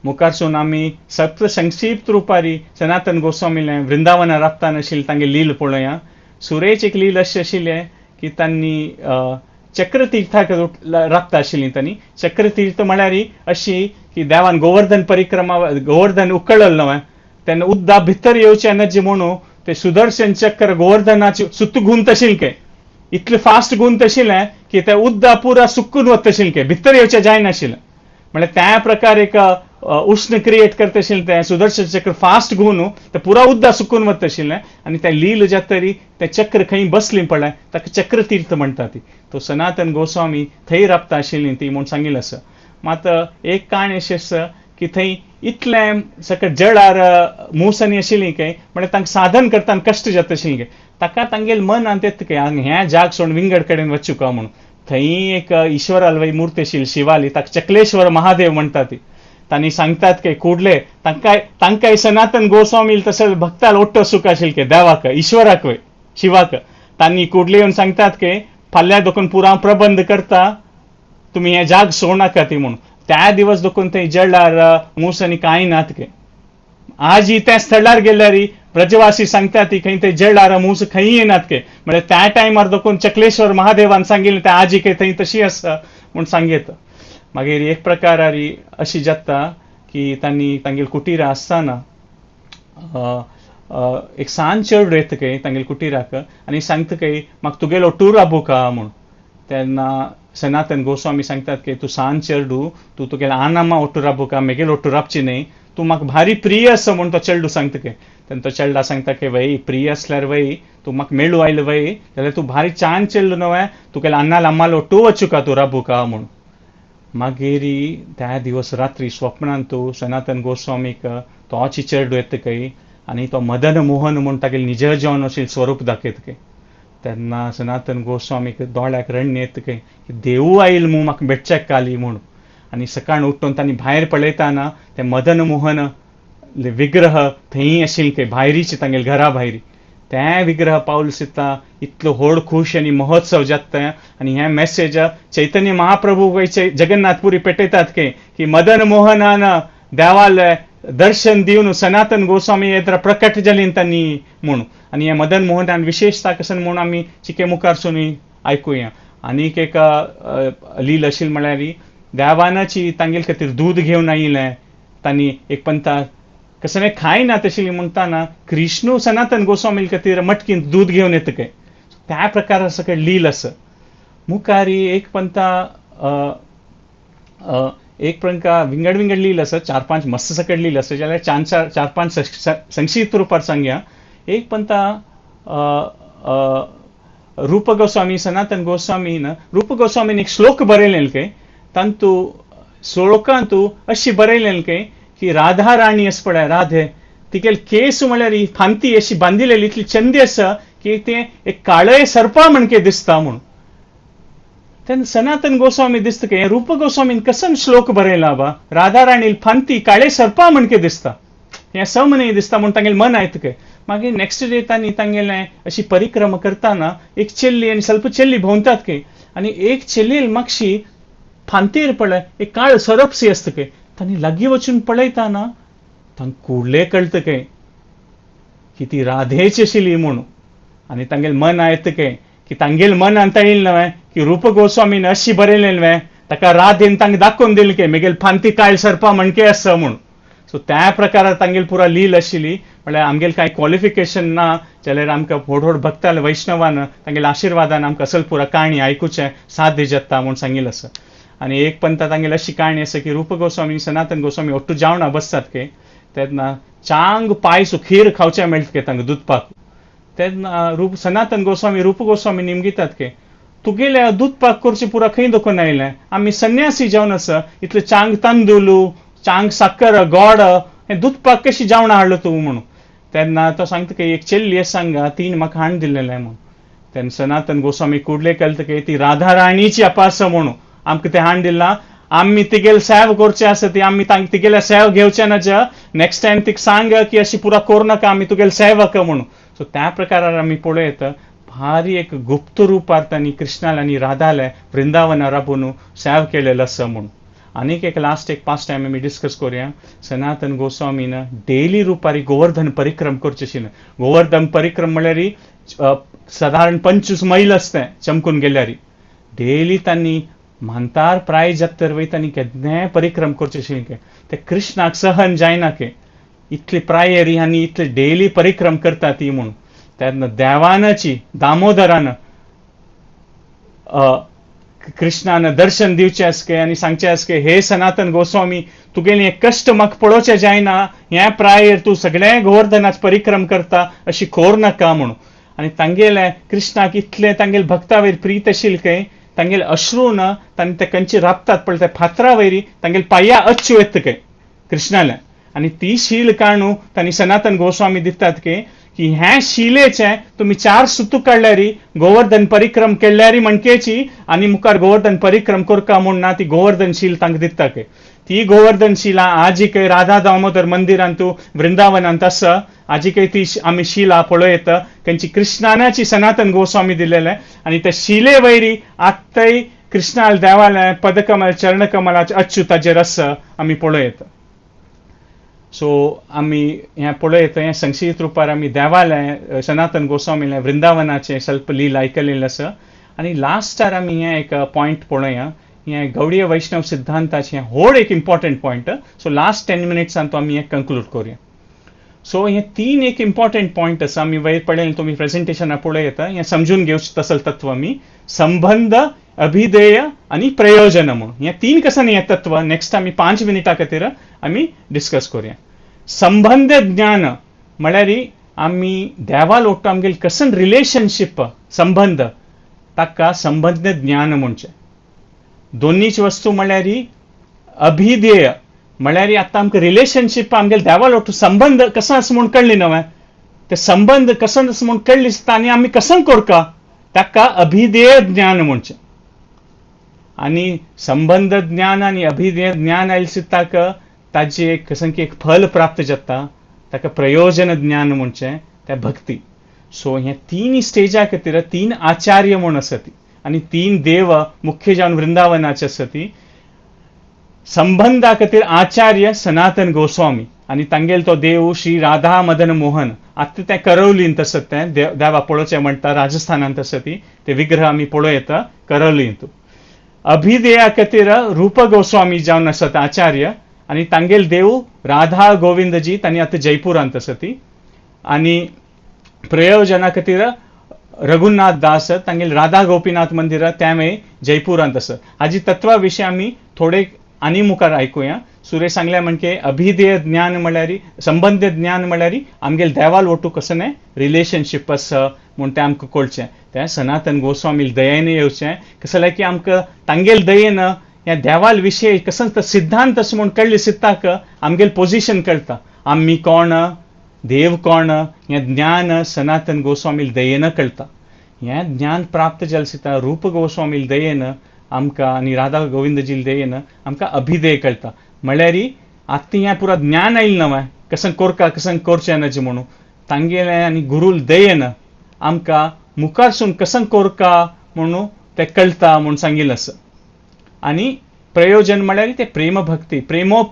मुखारसून आमी सप्त संक्षिप्त रुपारी सनातन गोस्वामीले वृंदावना राबताना आशिल्लें तांगे लील पळोवया. सुरेश एक लील अशें आशिल्लें की तांणी चक्रतीर्थाक राबता आशिल्लीं. तांणी चक्रतीर्थ म्हळ्यार अशी की देवान गोवर्धन उकळलो न्हय तेन्ना उद्दा भितर येवचें नज म्हणून ते सुदर्शन चक्र गोवर्धनाचे सुत्त गुंत आशिल्लें के इतलें फास्ट गुंत आशिल्लें की ते उद्दा पुरा सुकून वता आशिल्लें के भितर येवचें जायनाशिल्लें. म्हळ्यार त्या प्रकार एक उष्ण क्रिएट करता आशिल्लें तें सुदर्शन चक्र फास्ट घुवन ते पुरा उद्दा सुकून वता आशिल्लें. आनी तें लील जातरी तें चक्र खंय बसलीं पळय ताका चक्रतीर्थ म्हणटा ती. तो सनातन गोस्वामी थंय राबता आशिल्लीं ती म्हूण सांगिल्लें आसा. मात एक काणी अशी आसा की थंय इतलें सकट जळार मुसांनी आशिल्लीं काय म्हळ्यार तांकां साधन करतना कश्ट जाता आशिल्लें काय ताका तांगेल मन आंत काय हें जाग सोडून विंगड कडेन वचूका म्हणून. थंय एक ईश्वराल मुर्ती आशिल्ली शिवाली ताका चक्लेश्वर महादेव म्हणटा ती. तांणी सांगतात की कुडले तांकां सनातन गोस्वामी तसं भक्ताल ओट्ट सुख आशिल्लें की देवाक ईश्वराक वय शिवाक. तांणी कुडले येवन सांगतात की फाल्यां देखून पुरा प्रबंध करता तुमी हें जाग सोडनाका ती म्हणून. त्या दिवस देखून थंय जळार मूस आनी कांय नात के. आज त्या स्थळार गेल्यार ब्रजवासी सांगतात की खंय ते जळार मूस खंय येनात के. म्हळ्यार त्या टायमार देखून चक्लेश्वर महादेवान सांगिल्लें ते आजी के थंय तशी आसा म्हूण सांगेत. मागीर एक प्रकारारी अशी जाता की तांणी तांगेल कुटीर आसतना एक सांज चेडूं येता काय तांगेल कुटिराक आनी सांगता काय म्हाका तुगेलो टूर बुका म्हूण. तेन्ना सनातन गोस्वामी सांगतात की तू सांज चेडूं तू तुगेल्या आनामा ओटूरा बुका मेगेल ओटूरापची न्ही, तू म्हाका भारी प्रिय आसा म्हूण तो चेडूं सांगता काय. तेन्ना तो चेडा सांगता की वय प्रिय असल्यार वय तू म्हाका मेळू आयलो वय जाल्यार तू भारी छान चेडूं न्हय, तुगेल्या अन्नाल अम्माल ओटू वचुका तू राबुका म्हूण. मागीर त्या दिवस रात्री स्वप्नांत तू सनातन गोस्वामीक तोची चेडूं येता काय आनी तो मदन मोहन म्हूण तागेलें निज जावन अशें स्वरूप दाखयता काय. तेन्ना सनातन गोस्वामीक दोळ्याक रण्य येता काय की देवू आयल म्हूण म्हाका बेच्चेक काली म्हूण. आनी सकाळ उठून तांणी भायर पळयताना ते मदन मोहन विग्रह थंय आशिल्ले काय भायरीचे तांगेल घरा भायरी. ते विग्रह पावल सिता इतलो व्हड खूश आनी महोत्सव जाता. आनी हें मेसेज चैतन्य महाप्रभू वयचे जगन्नाथपुरी पेटयतात काय की मदन मोहनान देवाल दर्शन दिवन सनातन गोस्वामी येत्र प्रकट जालीं तांणी म्हूण. आनी हें मदन मोहनान विशेषता कसन म्हूण आमी चिके मुखार सुनी आयकुया. आनीक एक लील आशिल्ली म्हळ्यार देवानाची तांगेल खातीर दूद घेवन आयिल्लें तांणी एक पंथा कसं खायना तशी म्हणटाना कृष्णू सनातन गोस्वामी खातीर मटकीन दूद घेवन येता काय. त्या प्रकार सकट लील आसा. मुखारी एक पंथा एक प्रंका विंगड विंगड लील आसा, 4-5 मस्त सकट लील आसा जाल्यार 4-5 संक्षिप्त रुपार सांगया. एक पंथा रूप गोस्वामी सनातन गोस्वामीन रूप गोस्वामीन एक श्लोक बरयलें काय. तांतू श्लोकांत अशी बरयलें काय की राधा राणी आसा पळय राधे तिगेल केस म्हळ्यार ही फांती अशी बांदिलेली इतली चंदी आसा की ते एक काळय सर्पा म्हणके दिसता म्हूण. तेन्ना सनातन गोस्वामी दिसता की रूप गोस्वामीन कसन श्लोक बरयला बा राधा राणी फांती काळे सर्पा म्हणके दिसता, हें समन्हय दिसता म्हूण तांगेलें मन आयता काय. मागीर नेक्स्ट डे तांणी तांगेलें अशी परिक्रमा करताना एक चेल्ली आनी ಸ್ವಲ್ಪ चेल्ली भोंवतात काय आनी एक चेल्लेल मागशी फांतेर पळय एक काळ सरपसी आसता काय. तांणी लागीं वचून पळयताना तांकां कुडले कळटा काय की ती राधेची आशिल्ली म्हूण. आनी तांगेल मन आयता काय की तांगेल मन अंत येयलें न्हय की रूप गोस्वामीन अशी बरयलें न्हय ताका राधेन तांकां दाखोवन दिलें काय मेगेल फांती काळ सरपा म्हणके आसा म्हूण. सो त्या प्रकारान तांगेल पुरा लील आशिल्ली. म्हळ्यार आमगेल कांय क्वॉलिफिकेशन ना जाल्यार आमकां व्हड भक्ताल वैष्णवान तांगेल आशिर्वादान आमकां असल पुरा काणी आयकुचें साध्य जाता म्हूण सांगिल्लें आसा. आनी एक पंथा तांगेल अशी काणी आसा की रूप गोस्वामी सनातन गोस्वामी ओट्टू जेवणां बसतात काय. तेन्ना चांग पायसू खीर खावचें मेळटा काय तांकां दूदपाक. तेन्ना सनातन गोस्वामी रूप गोस्वामी निमगितात काय तुगेल्या दूद पाक करचें पुरा खंय दोखून आयलें, आमी संन्यासी जावन आसा इतलें चांग तांदूळ चांग साखर गोड हें दूद पाक कशी जेवणां हाडलो तूं म्हणून. तेन्ना तो सांगता की एक चेल्ली सांगा तीन म्हाका हाण दिल्लें म्हूण. तेन्ना सनातन गोस्वामी कुडले केलता की ती राधा राणीची अपास म्हणून आमकां तें हाण दिलां. आमी तिगेल सेव करचें आसा ती आमी तिगेल्या सेव घेवचें ना. नेक्स्ट टायम तिका सांग की अशी पुरा करूं नाका आमी तुगेल सेवक म्हणून. सो त्या प्रकारान आमी पळयत भारी एक गुप्त रुपार तांणी कृष्णाल आनी राधाले वृंदावना राबून सेव केलेलो आसा म्हूण. आनीक एक लास्ट एक 5 टायम आमी डिस्कस करूया. सनातन गोस्वामीन डेली रुपारी गोवर्धन परिक्रम करचें आशिल्लें. गोवर्धन परिक्रम म्हळ्यार साधारण 25 मैल आसता चमकून गेल्यार. डेली तांणी म्हणटार प्राय जात्तर वय तांणी केन्नाय परिक्रम करचें आशिल्लें काय. ते कृष्णाक सहन जायना काय इतली प्रायरी आनी इतले डेली परिक्रम करता ती म्हूण. तेन्ना देवानाची दामोदरान कृष्णान दर्शन दिवचें आसके आनी सांगचें आसके हे सनातन गोस्वामी तुगेलें हें कश्ट म्हाका पळोवचें जायना, हें प्रायर तूं सगळें गोवर्धनाच परिक्रम करता अशी खोर नाका म्हणून. आनी तांगेले कृष्णाक इतलें तांगेल भक्ता वयर प्रीत आशिल्लें काय तांगेल अश्रून तांणी ते खंयची राबतात पळय त्या फातरा वयरी तांगेल पांया अच्छू येता काय कृष्णाले. आनी ती शील काणू तांणी सनातन गोस्वामी दितात की हे शिलेचें तुमी 4 सुतू काडल्यारी गोवर्धन परिक्रम केल्यारी म्हणकेची आनी मुखार गोवर्धन परिक्रम करका म्हूण ना ती गोवर्धन शील तांकां दिता काय. ती गोवर्धन शिला आजिकय राधा दामोदर मंदिरांत वृंदावनांत आसा. आजिकय ती आमी शिला पळयत खंयची कृष्णानाची सनातन गोस्वामी दिलेले आनी त्या शिले वयरी आत्ताय कृष्णाल देवाले पदकमल चरणकमलाचे अच्छू ताजेर आसा आमी पळयत. सो आमी हें पळयत हें संक्षिप्त रुपार आमी देवालें सनातन गोस्वामीलें वृंदावनाचें ಸ್ವಲ್ಪ लील आयकलेलें आसा. आनी लास्टार आमी हें एक पॉयंट पळोवया हें गौडीय वैष्णव सिद्धांताचें व्हड एक इम्पॉर्टंट पॉयंट. सो लास्ट 10 मिनिट्सान तो आमी हें कंक्लूड करूया. सो हे 3 एक इम्पॉर्टंट पॉयंट आसा. आमी वयर पळयलें, तुमी प्रेझेंटेशनां पळयता. हें समजून घेवचें तसलें तत्व आमी संबंध, अभिधेय आनी प्रयोजन म्हणून हे 3 कसन हें तत्व नेक्स्ट आमी 5 मिनिटां खातीर आमी डिस्कस करूया. संबंध ज्ञान म्हळ्यार आमी देवा लोट्टो आमगेल कसन रिलेशनशीप संबंध ताका संबंध ज्ञान म्हणचें. दोनीच वस्तू म्हळ्यार अभिधेय म्हळ्यार आतां आमकां रिलेशनशीप आमगेल देवा लोट्टो संबंध कसो आसा म्हूण कळ्ळी न्हय. ते संबंध कसो आसा म्हूण कळ्ळी आसता आनी आमी कसन करता ताका अभिधेय ज्ञान म्हणचें. आनी संबंध ज्ञान आनी अभिधेय ज्ञान आयले ताका ताजे एक कसन की एक फल प्राप्त जाता ताका प्रयोजन ज्ञान म्हणचें, त्या भक्ती. सो हे 3 स्टेजा खातीर 3 आचार्य म्हूण आसा ती आनी 3 देव मुख्य जावन वृंदावनाचे आसा ती. संबंधा खातीर आचार्य सनातन गोस्वामी आनी तांगेल तो देव श्री राधा मदन मोहन. आतां तें करवलींत आसा तें देवा पळोवचें म्हणटा, राजस्थानांत आसा ती. ते विग्रह आमी पळयता करवलींत. अभिधेया खातीर रूप गोस्वामी जावन आसात आचार्य आनी तांगेल देव राधा गोविंदजी, तांणी आतां जयपुरांत आसा ती. आनी प्रयोजना खातीर रघुनाथ दास, तांगेल राधा गोपीनाथ मंदिर त्यावेळी जयपुरांत आसा. हाजी तत्वा विशीं आमी थोडे आनी मुखार आयकुया. सुरेश सांगल्या म्हणजे अभिधेय ज्ञान म्हळ्यार संबंध ज्ञान म्हळ्यार आमगेल देवाल ओटू कसं न्हय रिलेशनशीप आसा म्हूण तें आमकां कळचें. तें सनातन गोस्वामी दयेन येवचें. कसं जाल्यार की आमकां तांगेल दयेन ह्या देवाल विशयी कसं सिद्धांत आसा म्हूण कळ्ळी सिद्धाक आमगेल पोजिशन कळटा. आमी कोण, देव कोण, हें ज्ञान सनातन गोस्वामी दयेन कळटा. हें ज्ञान प्राप्त जालें सिद्धा रूप गोस्वामी दयेन आमकां आनी राधा गोविंदजी दयेन आमकां अभिधेय कळटा. म्हळ्यार आतां हें पुरा ज्ञान आयिल्लें न्हय कसन करता कसन करचें नजें म्हणून तांगेलें आनी गुरूल दयेन आमकां मुखारसून कसन करता म्हणून तें कळटा म्हूण सांगिल्लें आसा. आनी प्रयोजन म्हळ्यार तें प्रेम भक्ती, प्रेमो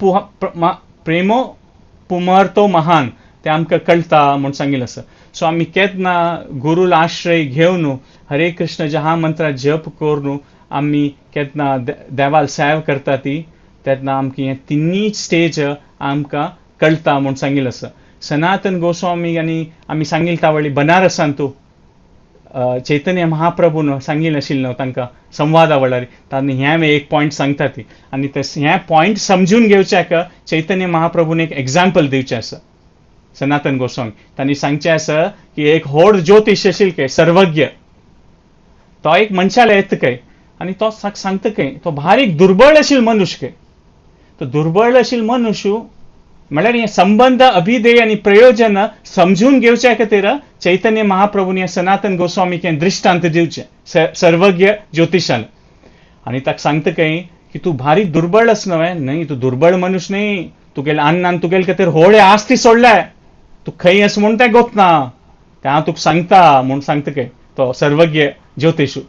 पुमर्तो महान तें आमकां कळटा म्हूण सांगिल्लें आसा. सो आमी केन्ना गुरूल आश्रय घेवन हरे कृष्ण जहा मंत्रा जप करून आमी केन्ना देवाल सेव करता ती तेन्ना आमकां हे 3 स्टेज आमकां कळटा म्हूण सांगिल्लें आसा. सनातन गोस्वामी आनी आमी सांगिल्लें त्या वेळी बनारसांत चैतन्य महाप्रभून सांगिल्लें आशिल्लें तांकां संवादा वेळार तांणी हें एक पॉयंट सांगता ती. आनी हें पॉयंट समजून घेवच्याक चैतन्य महाप्रभून एक एग्जाम्पल दिवचें आसा. सनातन गोस्वामी तांणी सांगचें आसा की एक व्हड ज्योतिश आशिल्लो सर्वज्ञ, तो एक मनशाला येता काय आनी तो सांगता काय तो भारीक दुर्बळ आशिल्लो मनुश्य काय. तो दुर्बळ आशिल्लो मनुश्य म्हळ्यार हे संबंध अभिधेय आनी प्रयोजन समजून घेवच्या खातीर चैतन्य महाप्रभून हे सनातन गोस्वामीक हें दृश्टांत दिवचें सर्वज्ञ ज्योतिशान. आनी ताका सांगता काय की तूं भारीक दुर्बळ आसा न्हय, तूं दुर्बळ मनुश्य न्हय, तुगेले अन्नान तुगेले खातीर व्हडे आस्ती सोडल्या, तूं खंय आसा म्हूण तें गोतना, तें हांव तुका सांगता म्हूण सांगता काय तो सर्वज्ञ ज्योतिशू.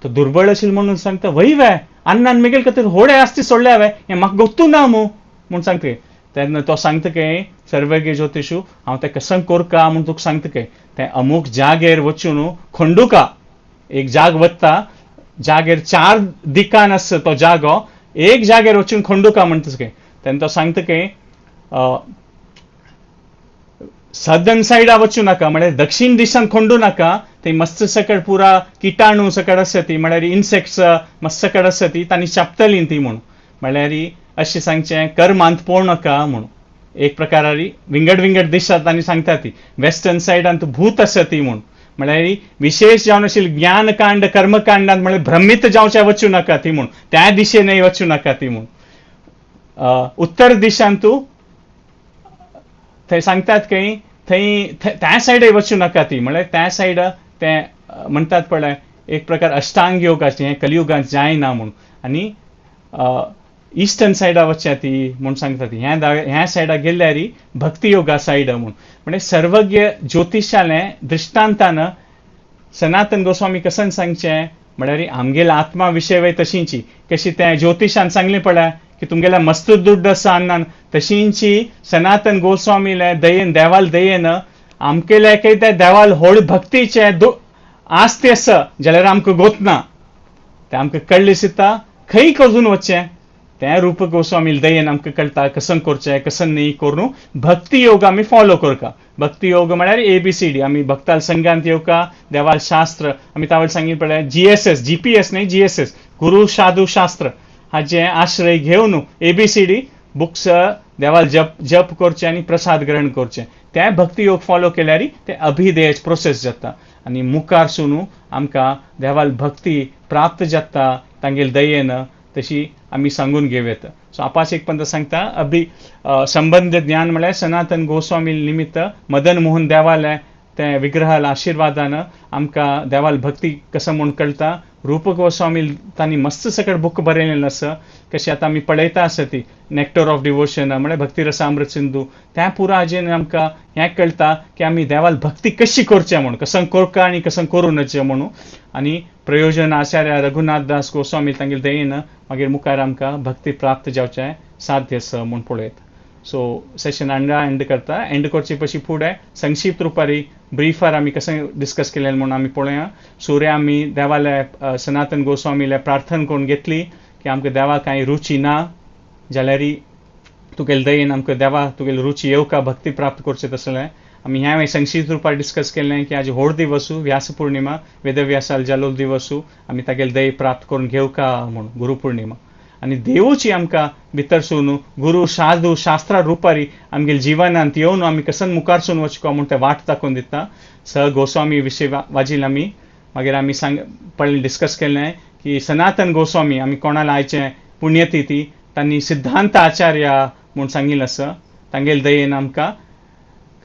तो दुर्बळ आशिल्लो म्हणून सांगता वय अन्नान म्हगेले खातीर व्हडे आस्ती सोडल्या हें म्हाका गोतू ना म्हूण सांगता. तेन्ना तो सांगता काय सर्वज्ञ ज्योतिशू हांव तें कसन करता म्हूण तुका सांगता काय तें अमूक जागेर वचून खंडुका एक जाग वता, जागेर 4 दिकान आसा तो जागो, एक जागेर वचून खंडुका म्हणटा काय. तेन्ना तो सांगता काय सदन सायडा वचूं नाका म्हळ्यार दक्षिण दिशान खंडू नाका. थंय मस्त सकट पुरा किटाणू सकट आसा ती म्हळ्यार इन्सेक्ट्स मस्त सकट आसा ती तांणी चापतली ती म्हूण. म्हळ्यार अशें सांगचें कर्मांत पळोवं नाका म्हणून. एक प्रकारारी विंगड दिशा तांणी सांगता ती. वेस्टर्न सायडांत भूत आसा ती म्हूण. म्हळ्यार विशेष जावन आशिल्ली ज्ञानकांड कर्मकांडांत म्हळ्यार भ्रमित जावचें वचूं नाका ती म्हूण, त्या दिशेन वचूं नाका ती म्हूण. उत्तर दिशांत तूं थंय सांगतात खंय थंय त्या सायडीक वचूं नाका ती म्हळ्यार त्या सायड ते म्हणटात पळय एक प्रकार अष्टांग योगाचें हें कलियुगांत जायना म्हूण. आनी इस्टर्न सायडा वचचें ती म्हूण सांगता ती. ह्या सायडाक गेल्यार भक्ती योगा सायड म्हूण. म्हणजे सर्वज्ञ ज्योतिशालें दृश्टांतान सनातन गोस्वामी कसन सांगचें म्हळ्यार आमगेल आत्मा विशय वय तशींची कशी तें ज्योतिशान सांगलें पळय की तुमगेल्या मस्त दुड्ड आसा अन्नान तशींची सनातन गोस्वामी दयेन देवाल दयेन आमगेल्या ते देवाल व्हड भक्तीचे आस्ती आसा जाल्यार आमकां गोतना तें आमकां कळ्ळें सिता. खंय करून वचचें तें रूप गोस्वामी दयेन आमकां कळटा कसं करचें कसं न्ही करून भक्ती योग आमी फॉलो करता. भक्ती योग म्हळ्यार ABCD. आमी भक्ताल संघांत येवका देवाल शास्त्र आमी तावल सांगितलें पळय GSS GPS न्ही GSS गुरु साधू शास्त्र हाचे आश्रय घेवन ABCD बुक्स देवाल जप करचे आनी प्रसाद ग्रहण करचे. ते भक्ती योग फॉलो केल्यार ते अभिदेय प्रोसेस जाता आनी मुखार सुनू आमकां देवाल भक्ती प्राप्त जाता तांगेल दयेन तशी आमी सांगून घेवेत. सो आपास एक पंत सांगता संबंध ज्ञान म्हळ्यार सनातन गोस्वामी निमित्त मदन मोहन देवाले ते विग्रहाल आशिर्वादान आमकां देवाल भक्ती कसं म्हूण कळटा. रूप गोस्वामी तांणी मस्त सकट बूक बरयलेलें आसा. कशी आतां आमी पळयता आसा ती नॅक्टर ऑफ डिवोशन म्हळ्यार भक्ती रसामृत सिंधू त्या पुरा हाजेन आमकां हें कळटा की आमी देवाल भक्ती कशी करचें म्हूण कसं करता आनी कसं करूं नजें म्हणून. आनी प्रयोजन आचार्य रघुनाथ दास गोस्वामी तांगेल दयेन मागीर मुखार आमकां भक्ती प्राप्त जावचें साध्य आसा म्हूण पळयत. सो सेशन एंड करता. एंड करचे पयलीं फुडें संक्षिप्त रुपारी ब्रीफर आमी कशें डिस्कस केलें म्हणून आमी पळोवया. सूर्य आमी देवाले सनातन गोस्वामीले प्रार्थना करून घेतली की आमकां देवा कांय रुची ना जाल्यार तुगेले दयेन आमकां देवा तुगेली रुची येवका भक्ती प्राप्त करचें तसलें. आमी ह्या वेळी संक्षिप्त रुपार डिस्कस केलें की आज व्हड दिवसू व्यास पौर्णिमा वेदव्यासाल जालोल दिवसू आमी तागेले दय प्राप्त करून घेवका म्हणून गुरु पौर्णिमा. आनी देवूची आमकां भितर सून गुरु साधू शास्त्रा रुपारी आमगेल्या जिवनांत येवन आमी कसन मुखार सून वचको म्हूण ते वाट दाखोवन दिता. गोस्वामी विशीं वाजील आमी मागीर आमी पळय डिस्कस केलें की सनातन गोस्वामी आमी कोणाला आयचे पुण्यतिथी तांणी सिद्धांत आचार्य म्हूण सांगिल्लें आसा. तांगेले दयेन आमकां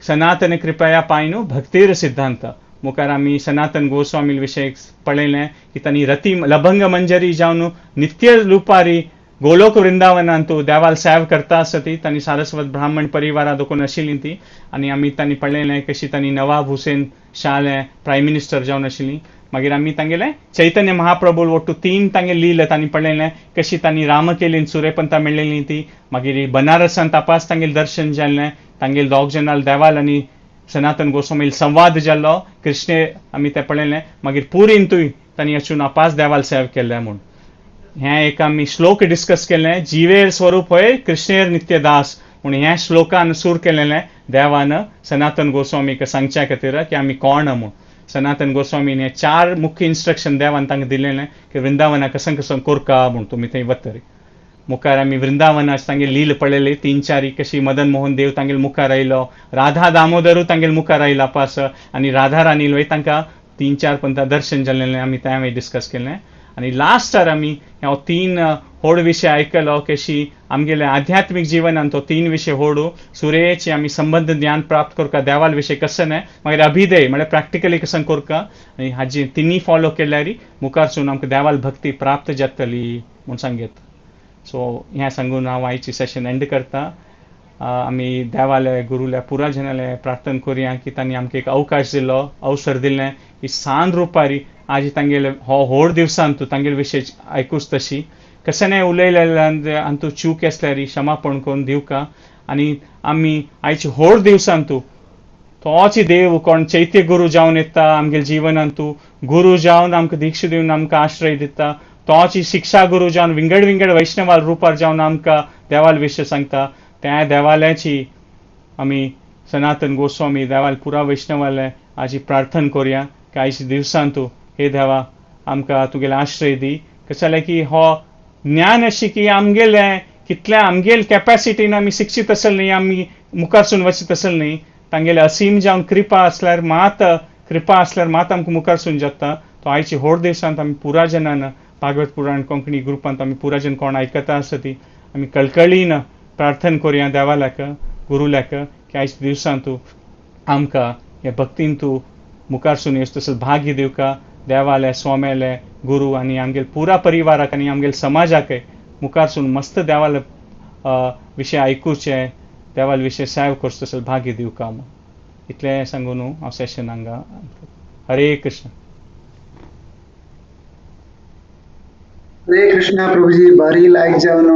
सनातन कृपया पायनू भक्तीर सिद्धांत मुखार आमी सनातन गोस्वामी विशयी पळयलें की तांणी रती लभंग मंजरी जावन नित्य रुपारी गोलोक वृंदावनांत देवाल सेव करता आसा ती तांणी सारस्वत ब्राह्मण परिवारांत देखून आशिल्लीं ती. आनी आमी तांणी पळयलें कशी तांणी नवाब हुसेन शाहले प्रायम मिनिस्टर जावन आशिल्लीं. मागीर आमी तांगेलें चैतन्य महाप्रभू वट्टू 3 तांगे लील तांणी पळयलें कशी तांणी रामकेलीन सुर्यपंथा मेळिल्लीं ती. मागीर बनारसांत तापास तांगेलें दर्शन जाल्लें तांगेले दोग जनाल देवाल आनी सनातन गोस्वामी संवाद जाल्लो कृष्णे आमी तें पळयलें. मागीर पुरींतूय तांणी अचून आपास देवाल सेव केलें म्हूण हें एक आमी श्लोक डिस्कस केलें. जिवेर स्वरूप होय कृष्णेर नित्यदास म्हणून ह्या श्लोकान सूर केलेलें देवान सनातन गोस्वामीक सांगच्या खातीर की आमी कोण म्हूण. सनातन गोस्वामीन हे 4 मुख्य इन्स्ट्रक्शन देवान तांकां दिलेलें की वृंदावना कसं कसं करका म्हूण तुमी थंय वतरी. मुखार आमी वृंदावनाच तांगे लील पळयली 3-4 कशी मदन मोहन देव तांगेले मुखार आयलो राधा दामोदरू तांगेले मुखार आयलो आपास आनी राधा राणी वय तांकां 3-4 पंथा दर्शन जाल्लें आमी त्या वेळी डिस्कस केलें. आनी लास्टार आमी ह्यो 3 व्हड विशय आयकलो कशी आमगेले आध्यात्मीक जिवनांत तो 3 विशय व्हडू सुरेची आमी संबंध ज्ञान प्राप्त करता देवाल विशय कसं न्हय मागीर अभिदय म्हळ्यार प्रॅक्टिकली कसं करता आनी हाजी 3 फॉलो केल्यार मुखार सून आमकां देवाल भक्ती प्राप्त जातली म्हूण सांगत. सो हें सांगून हांव आयची सेशन एंड करता. आमी देवाले गुरुले पुरा जनाले प्रार्थना करुया की तांणी आमकां एक अवकाश दिलो अवसर दिलें की सांज रुपारी आज तांगेले हो व्हड दिवसांत तांगेले विशय आयकूच तशी कसं उलयलें तूं चूक आसल्यार क्षमापण करून दिवका. आनी आमी आयच्या व्हड दिवसांत तोच देव कोण चैत्य गुरू जावन येता आमगेल्या जिवनांत गुरू जावन आमकां दीक्षा दिवन आमकां आश्रय दिता. तोच शिक्षा गुरू जावन विंगड वैष्णवाल रुपार जावन आमकां देवाल विशय सांगता. त्या देवाल्याची आमी सनातन गोस्वामी देवाल पुरा वैष्णवाले हाजी प्रार्थना करुया की आयच्या दिवसांत हे देवा आमकां तुगेले आश्रय दी. कशें जालें की हो ज्ञान अशी की आमगेले कितल्या आमगेले कॅपॅसिटीन आमी शिक्षीत आसले न्ही आमी मुखार सून वचत आसले न्ही तांगेले असीम जावन कृपा आसल्यार मात आमकां मुखार सून जाता. तो आयच्या व्हड दिवसांत आमी पुरा जनान भागवत पुराण कोंकणी ग्रुपांत आमी पुरा जन कोण आयकता आसा ती आमी कळकळीन प्रार्थना करुया देवाल्याक गुरुल्याक की आयच्या दिवसांत आमकां हे भक्तीन तूं मुखार सून येस तसो भाग्य दिवका. देवाले स्वाम्याले गुरू आनी आमगेले पुरा परिवाराक आनी आमगेले समाजाक मुखार सून मस्त देवाल विशय आयकुचे देवाल विशय सेव करचो तसो भाग्य दिवका. इतलें सांगून हांव सेशन हांगा हरे कृष्ण. हरे कृष्णा प्रभुजी भारी लायक जावन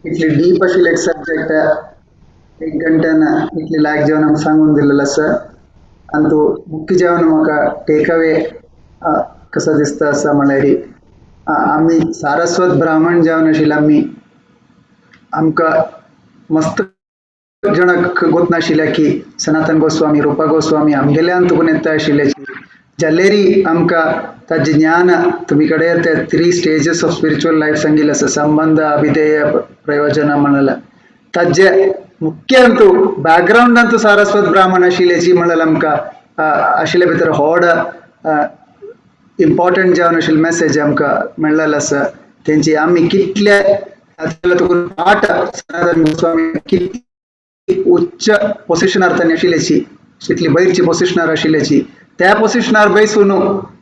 इतली डीप आशिल्लो एक सब्जेक्ट 1 घंट्यान इतली लायक जावन आमकां सांगून दिलेलो आसा आनी तो मुख्य जावन म्हाका टेक अवे कसो दिसता आसा म्हळ्यार आम्ही सारस्वत ब्राह्मण जावन आशिल्ले आमी आमकां मस्त जण गोत नाशिल्ले की सनातन गोस्वामी रूपा गोस्वामी आमगेल्यान तुकून येता आशिल्ले जाल्लेरी आमकां ताजें ज्ञान तुमी कडेन ते 3 स्टेजीस ऑफ स्पिरिच्युअल लायफ सांगिल्लें आसा संबंध अभिधेय प्रयोजन म्हणल्यार ताजे मुख्य बॅकग्राऊंडांतू सारस्वत ब्राह्मण आशिल्लेची म्हणल्यार आमकां आशिल्ले भितर व्हड इम्पॉर्टंट जावन आशिल्ली मेसेज आमकां मेळ्ळेलो आसा तेंची आमी कितले तुकून पाठ सनातन गोस्वामी कितली उच्च पोसिशनार तांणी आशिल्ल्याची कितली वयरची पोसिशनार आशिल्ल्याची त्या पोसिशनार बैसून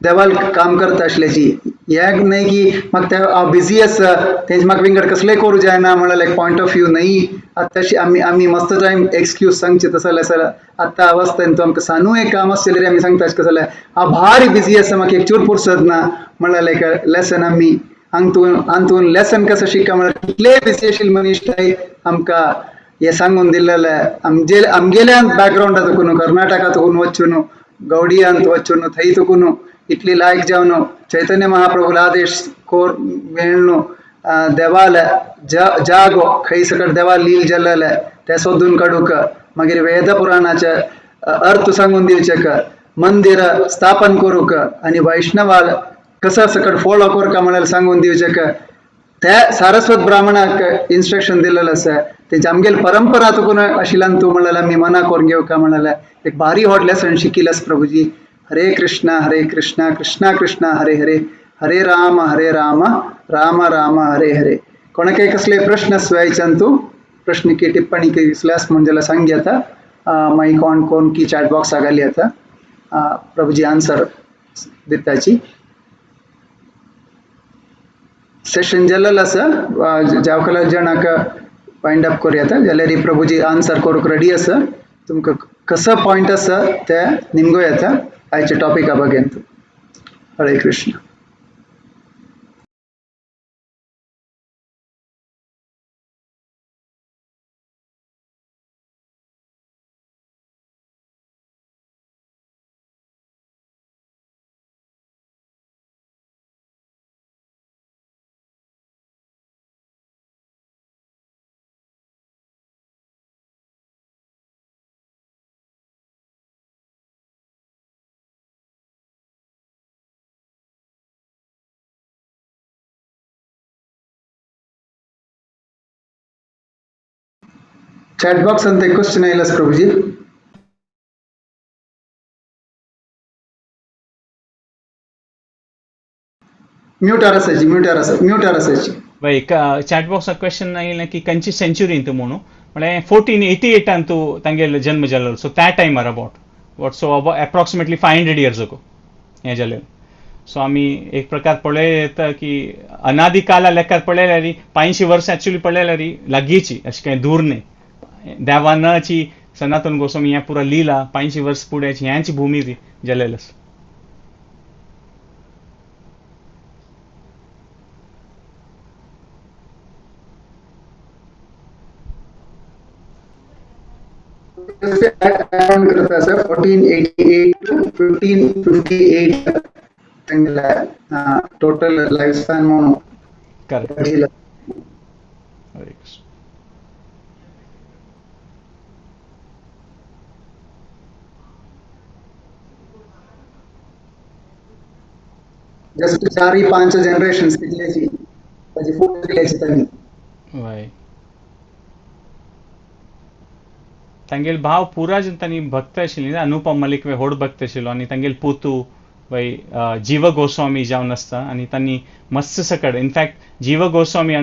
देवाल काम करता आशिल्ल्याची हें न्हय की म्हाका हांव बिजी आसा तेंचे म्हाका विंगड कसलेंय करूं जायना म्हणल्यार एक पॉयंट ऑफ व्यू न्हय तशी आमी मस्त टायम एक्सक्यूज सांगचे तसो जाल्यार आतां अवस्थेन तो आमकां सांनू एक काम आसलें आमी सांगता कशें जाल्यार हांव भारी बिजी आसा म्हाका एक चूर फुरसत ना म्हणल्यार लायक लेसन आमी हांतून लेसन कसो शिका म्हणल्यार कितले बिजी आशिल्ले मनीस थंय आमकां हे सांगून दिल्लेले आमगेल्या बॅकग्रावंडा तुकून कर्नाटका तुकून वचून गौडियांत वचून थंय तुकून इतली लायक जावन चैतन्य महाप्रभूला आदेश कोर मेळ्ळो देवाल जागो खंय सकट देवाल लील जाल्लेले ते सोदून काडूक मागीर वेद पुराणाचे अर्थ सांगून दिवचेक मंदिर स्थापन करूक आनी वैष्णवाल कसं सकट फॉलो करका म्हळ्यार सांगून दिवचेक त्या सारस्वत ब्राह्मणाक इन्स्ट्रक्शन दिलेलं आसा तेंची आमगेल परंपरा तुकून आशिल्ल्यान तूं म्हणलें आमी मना करून घेवका म्हणलें एक भारी व्हड लेसन शिकिलास प्रभुजी हरे कृष्णा कृष्णा कृष्णा हरे हरे हरे राम राम राम हरे हरे कोणाकय कसले प्रश्न सुवायच्यान तूं प्रश्न की टिप्पणी की दिसल्यास म्हणजे सांगी आता मागीर कोण की चॅट बॉक्स घाली आता प्रभुजी आन्सर दिताची सेशन जाल्लेलें आसा जावकला जणाक वाइंड अप करूं येता जाल्यार प्रभुजी आन्सर करूंक रेडी आसा तुमकां कसो पॉयंट आसा ते निमगो येता आयच्या टॉपिका बगेन हरे कृष्ण चैट बॉक्स ಅಂತ ಕ್ವೆಶ್ಚನ್ ಇಲ್ಲ ಪ್ರಭುಜಿ म्यूट आरसाची भाई चॅट बॉक्स क्वेश्चन आयिल्लें की खंयची सेंच्युरींत म्हणून म्हळ्यार 1488 तूं तांगेलो जन्म जाल्लो सो त्या टायमार about so approximately 500 years ago हें जालें सो आमी एक प्रकार पळयता की अनादी काला लेखार पळयल्यार 500 वर्सां एक्चुअली पळयल्यार लागींची अशें कांय दूर न्हय देवानाची सनातन गोस्वामी हें पुरा लिला 500 वर्स फुडें ह्यांची भूमी ती जालेली आसा करता sir 1488 to 1558 total life span म्हणून करेक्ट हरे कृष्ण जस्ट 4-5 जनरेशन्स कितल्याची ताजी फोटो दिल्याची तांणी वय तांगेल भाव पुरा जन तांणी भक्त आशिल्ली अनुपम मलिक वे व्हड भक्त आशिल्लो आनी तांगेल पुतू वय जीव गोस्वामी जावन आसता आनी तांणी मस्त सकट इनफॅक्ट जीव गोस्वामी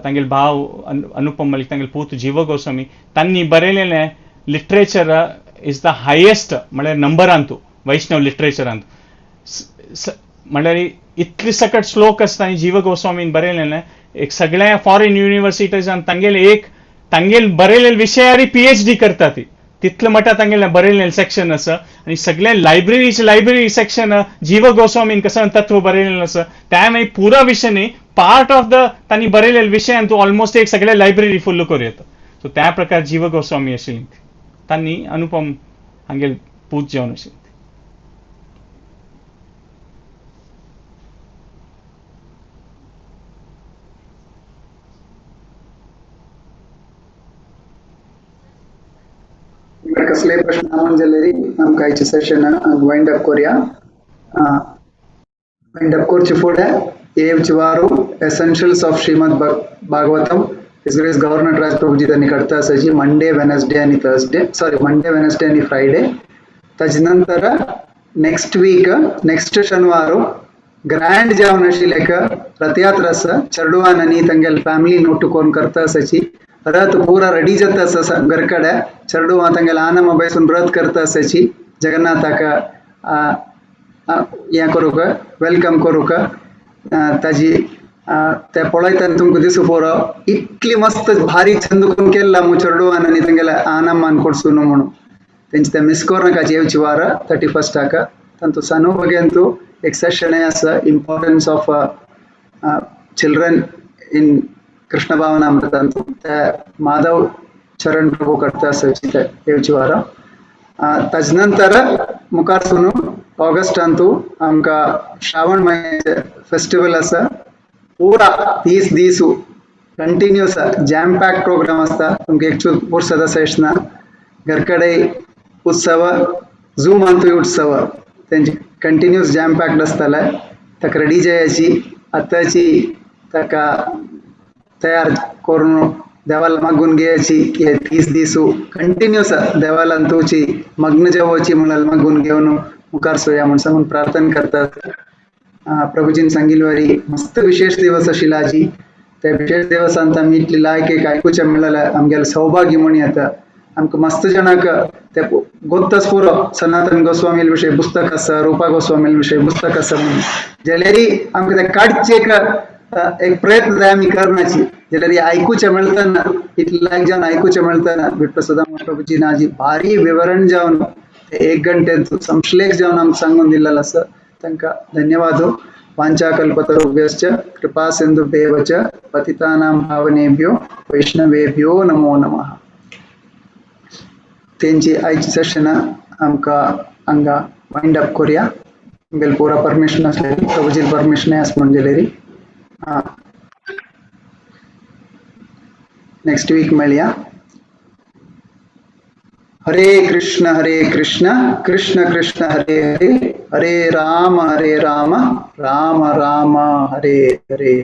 तांगेल भाव अनुपम मलिक तांगेल पुतू जीव गोस्वामी तांणी बरयलेलें लिटरेचर इज द हायेस्ट म्हळ्यार नंबरांतू वैष्णव लिटरेचरांत म्हळ्यार इतले सकट श्लोक आसता आनी जीव गोस्वामीन बरयलेलें एक सगळ्या फॉरेन युनिवर्सिटीजान तांगेल बरयलेले विशयारी PhD करता ती तितले मटा तांगेलें बरयलेलें सेक्शन आसा आनी सगळे लायब्ररी सेक्शन जीव गोस्वामीन कसं तत्व बरयलेलें आसा त्या मागीर पुरा विशय न्ही पार्ट ऑफ द तांणी बरयलेले विशयान तूं ऑलमोस्ट एक सगळे लायब्ररी फुल्ल करूं येता सो त्या प्रकार जीव गोस्वामी आशिल्ली तांणी अनुपम हांगेल पूज जावन आशिल्ली कसले प्रश्न म्हणजे आमकां आयचे सेशन वाइंड अप करूया. वाइंड अप करचे फुडें येवचे वारू essentials of Shrimad Bhagavatam his grace governor Raj Prabhuji त्यांनी करता आसाची मंडे वेनसडे आनी थर्सडे मंडे वेनसडे आनी फ्रायडे. ताजे नंतर नेक्स्ट वीक नेक्स्ट शनिवार ग्रँड जावन आशिल्लें रथयात्रा आसा चर्डवान आनी तांगेल फॅमिली नोटुकोन करता आसाची. रथ पूरा रेडी जाता आसा घर कಡೆ चर्डुवा तांगेल आनम बैसून रथ करता आसाची. जगन्नाथाक हें करूंक वेलकम करूंक ताजी ते पळयतना तुमकां दिसूं पडो इतली मस्त भारी छंद करून केल्ला मू चर्डुवान आनी तांगेल्या आनमान कोडसून म्हणून तेंचे ते मिस करूं नाका येवची वार 31 तांतू सानू बगेंतू एक सेशन आसा importance of children in Krishna भावनामृतांतू ते माधव चरण प्रभू करता आसाची ते येवची वार. ताजे नंतर मुखार सुनू ऑगस्टांतू आमकां श्रावण म्हयन्याचे फेस्टिवल आसा. पूरा 30 दीस कंटिन्यूस जॅम पॅक प्रोग्राम आसता. तुमकां एक फुर्सत आसा इसना घर कಡೆ उत्सव झूम अंतू उत्सव तेंचे कंटिन्यूस जॅम पॅक्ड आसतले. ताका रेडी जायाची आतांची ताका तयार करून देवाला मागून घेयाची की 30 दीस कंटिन्यूस देवालान तुची मग्न जावची म्हणून मागून घेवन मुखार सोया म्हणून सांगून प्रार्थना करतात. प्रभुजीन सांगिल्ले वरी मस्त विशेष दिवस आशिल्लो आजी. ते विशेष दिवसांत आमी इतली लायक एक आयकुचें मेळ्ळें आमगेलें सौभाग्य म्हूण येता. आमकां मस्त जाणांक ते गोत्तच पुरो सनातन गोस्वामी विशयी पुस्तक आसा रूपा गोस्वामी विशयी पुस्तक आसा म्हणून जाल्यारी आमकां ते काडचे एक प्रयत्न जाय आमी करनाची जाल्यार आयकुचें मेळटना इतलें लायक जावन आयकुचें मेळटना विठ्ठल सदाम प्रभुजीन आजी भारी विवरण जावन 1 घंटेंत संश्लेश जावन आमकां सांगून दिल्लेलो आसा. तांकां धन्यवाद. वाञ्छाकल्पतरुभ्यश्च कृपा सिन्धुभ्येव च पतितानां पावनेभ्यो वैष्णवेभ्यो नमो नमः. तेंची आयची सेशन आमकां हांगा वाइंड अप करूया. आमगेले पुरा परमिशन आसलेली प्रभुजी परमिशन आस म्हणजेलेरी नेक्स्ट वीक मेळया. हरे कृष्ण कृष्ण कृष्ण हरे हरे हरे राम राम राम हरे हरे.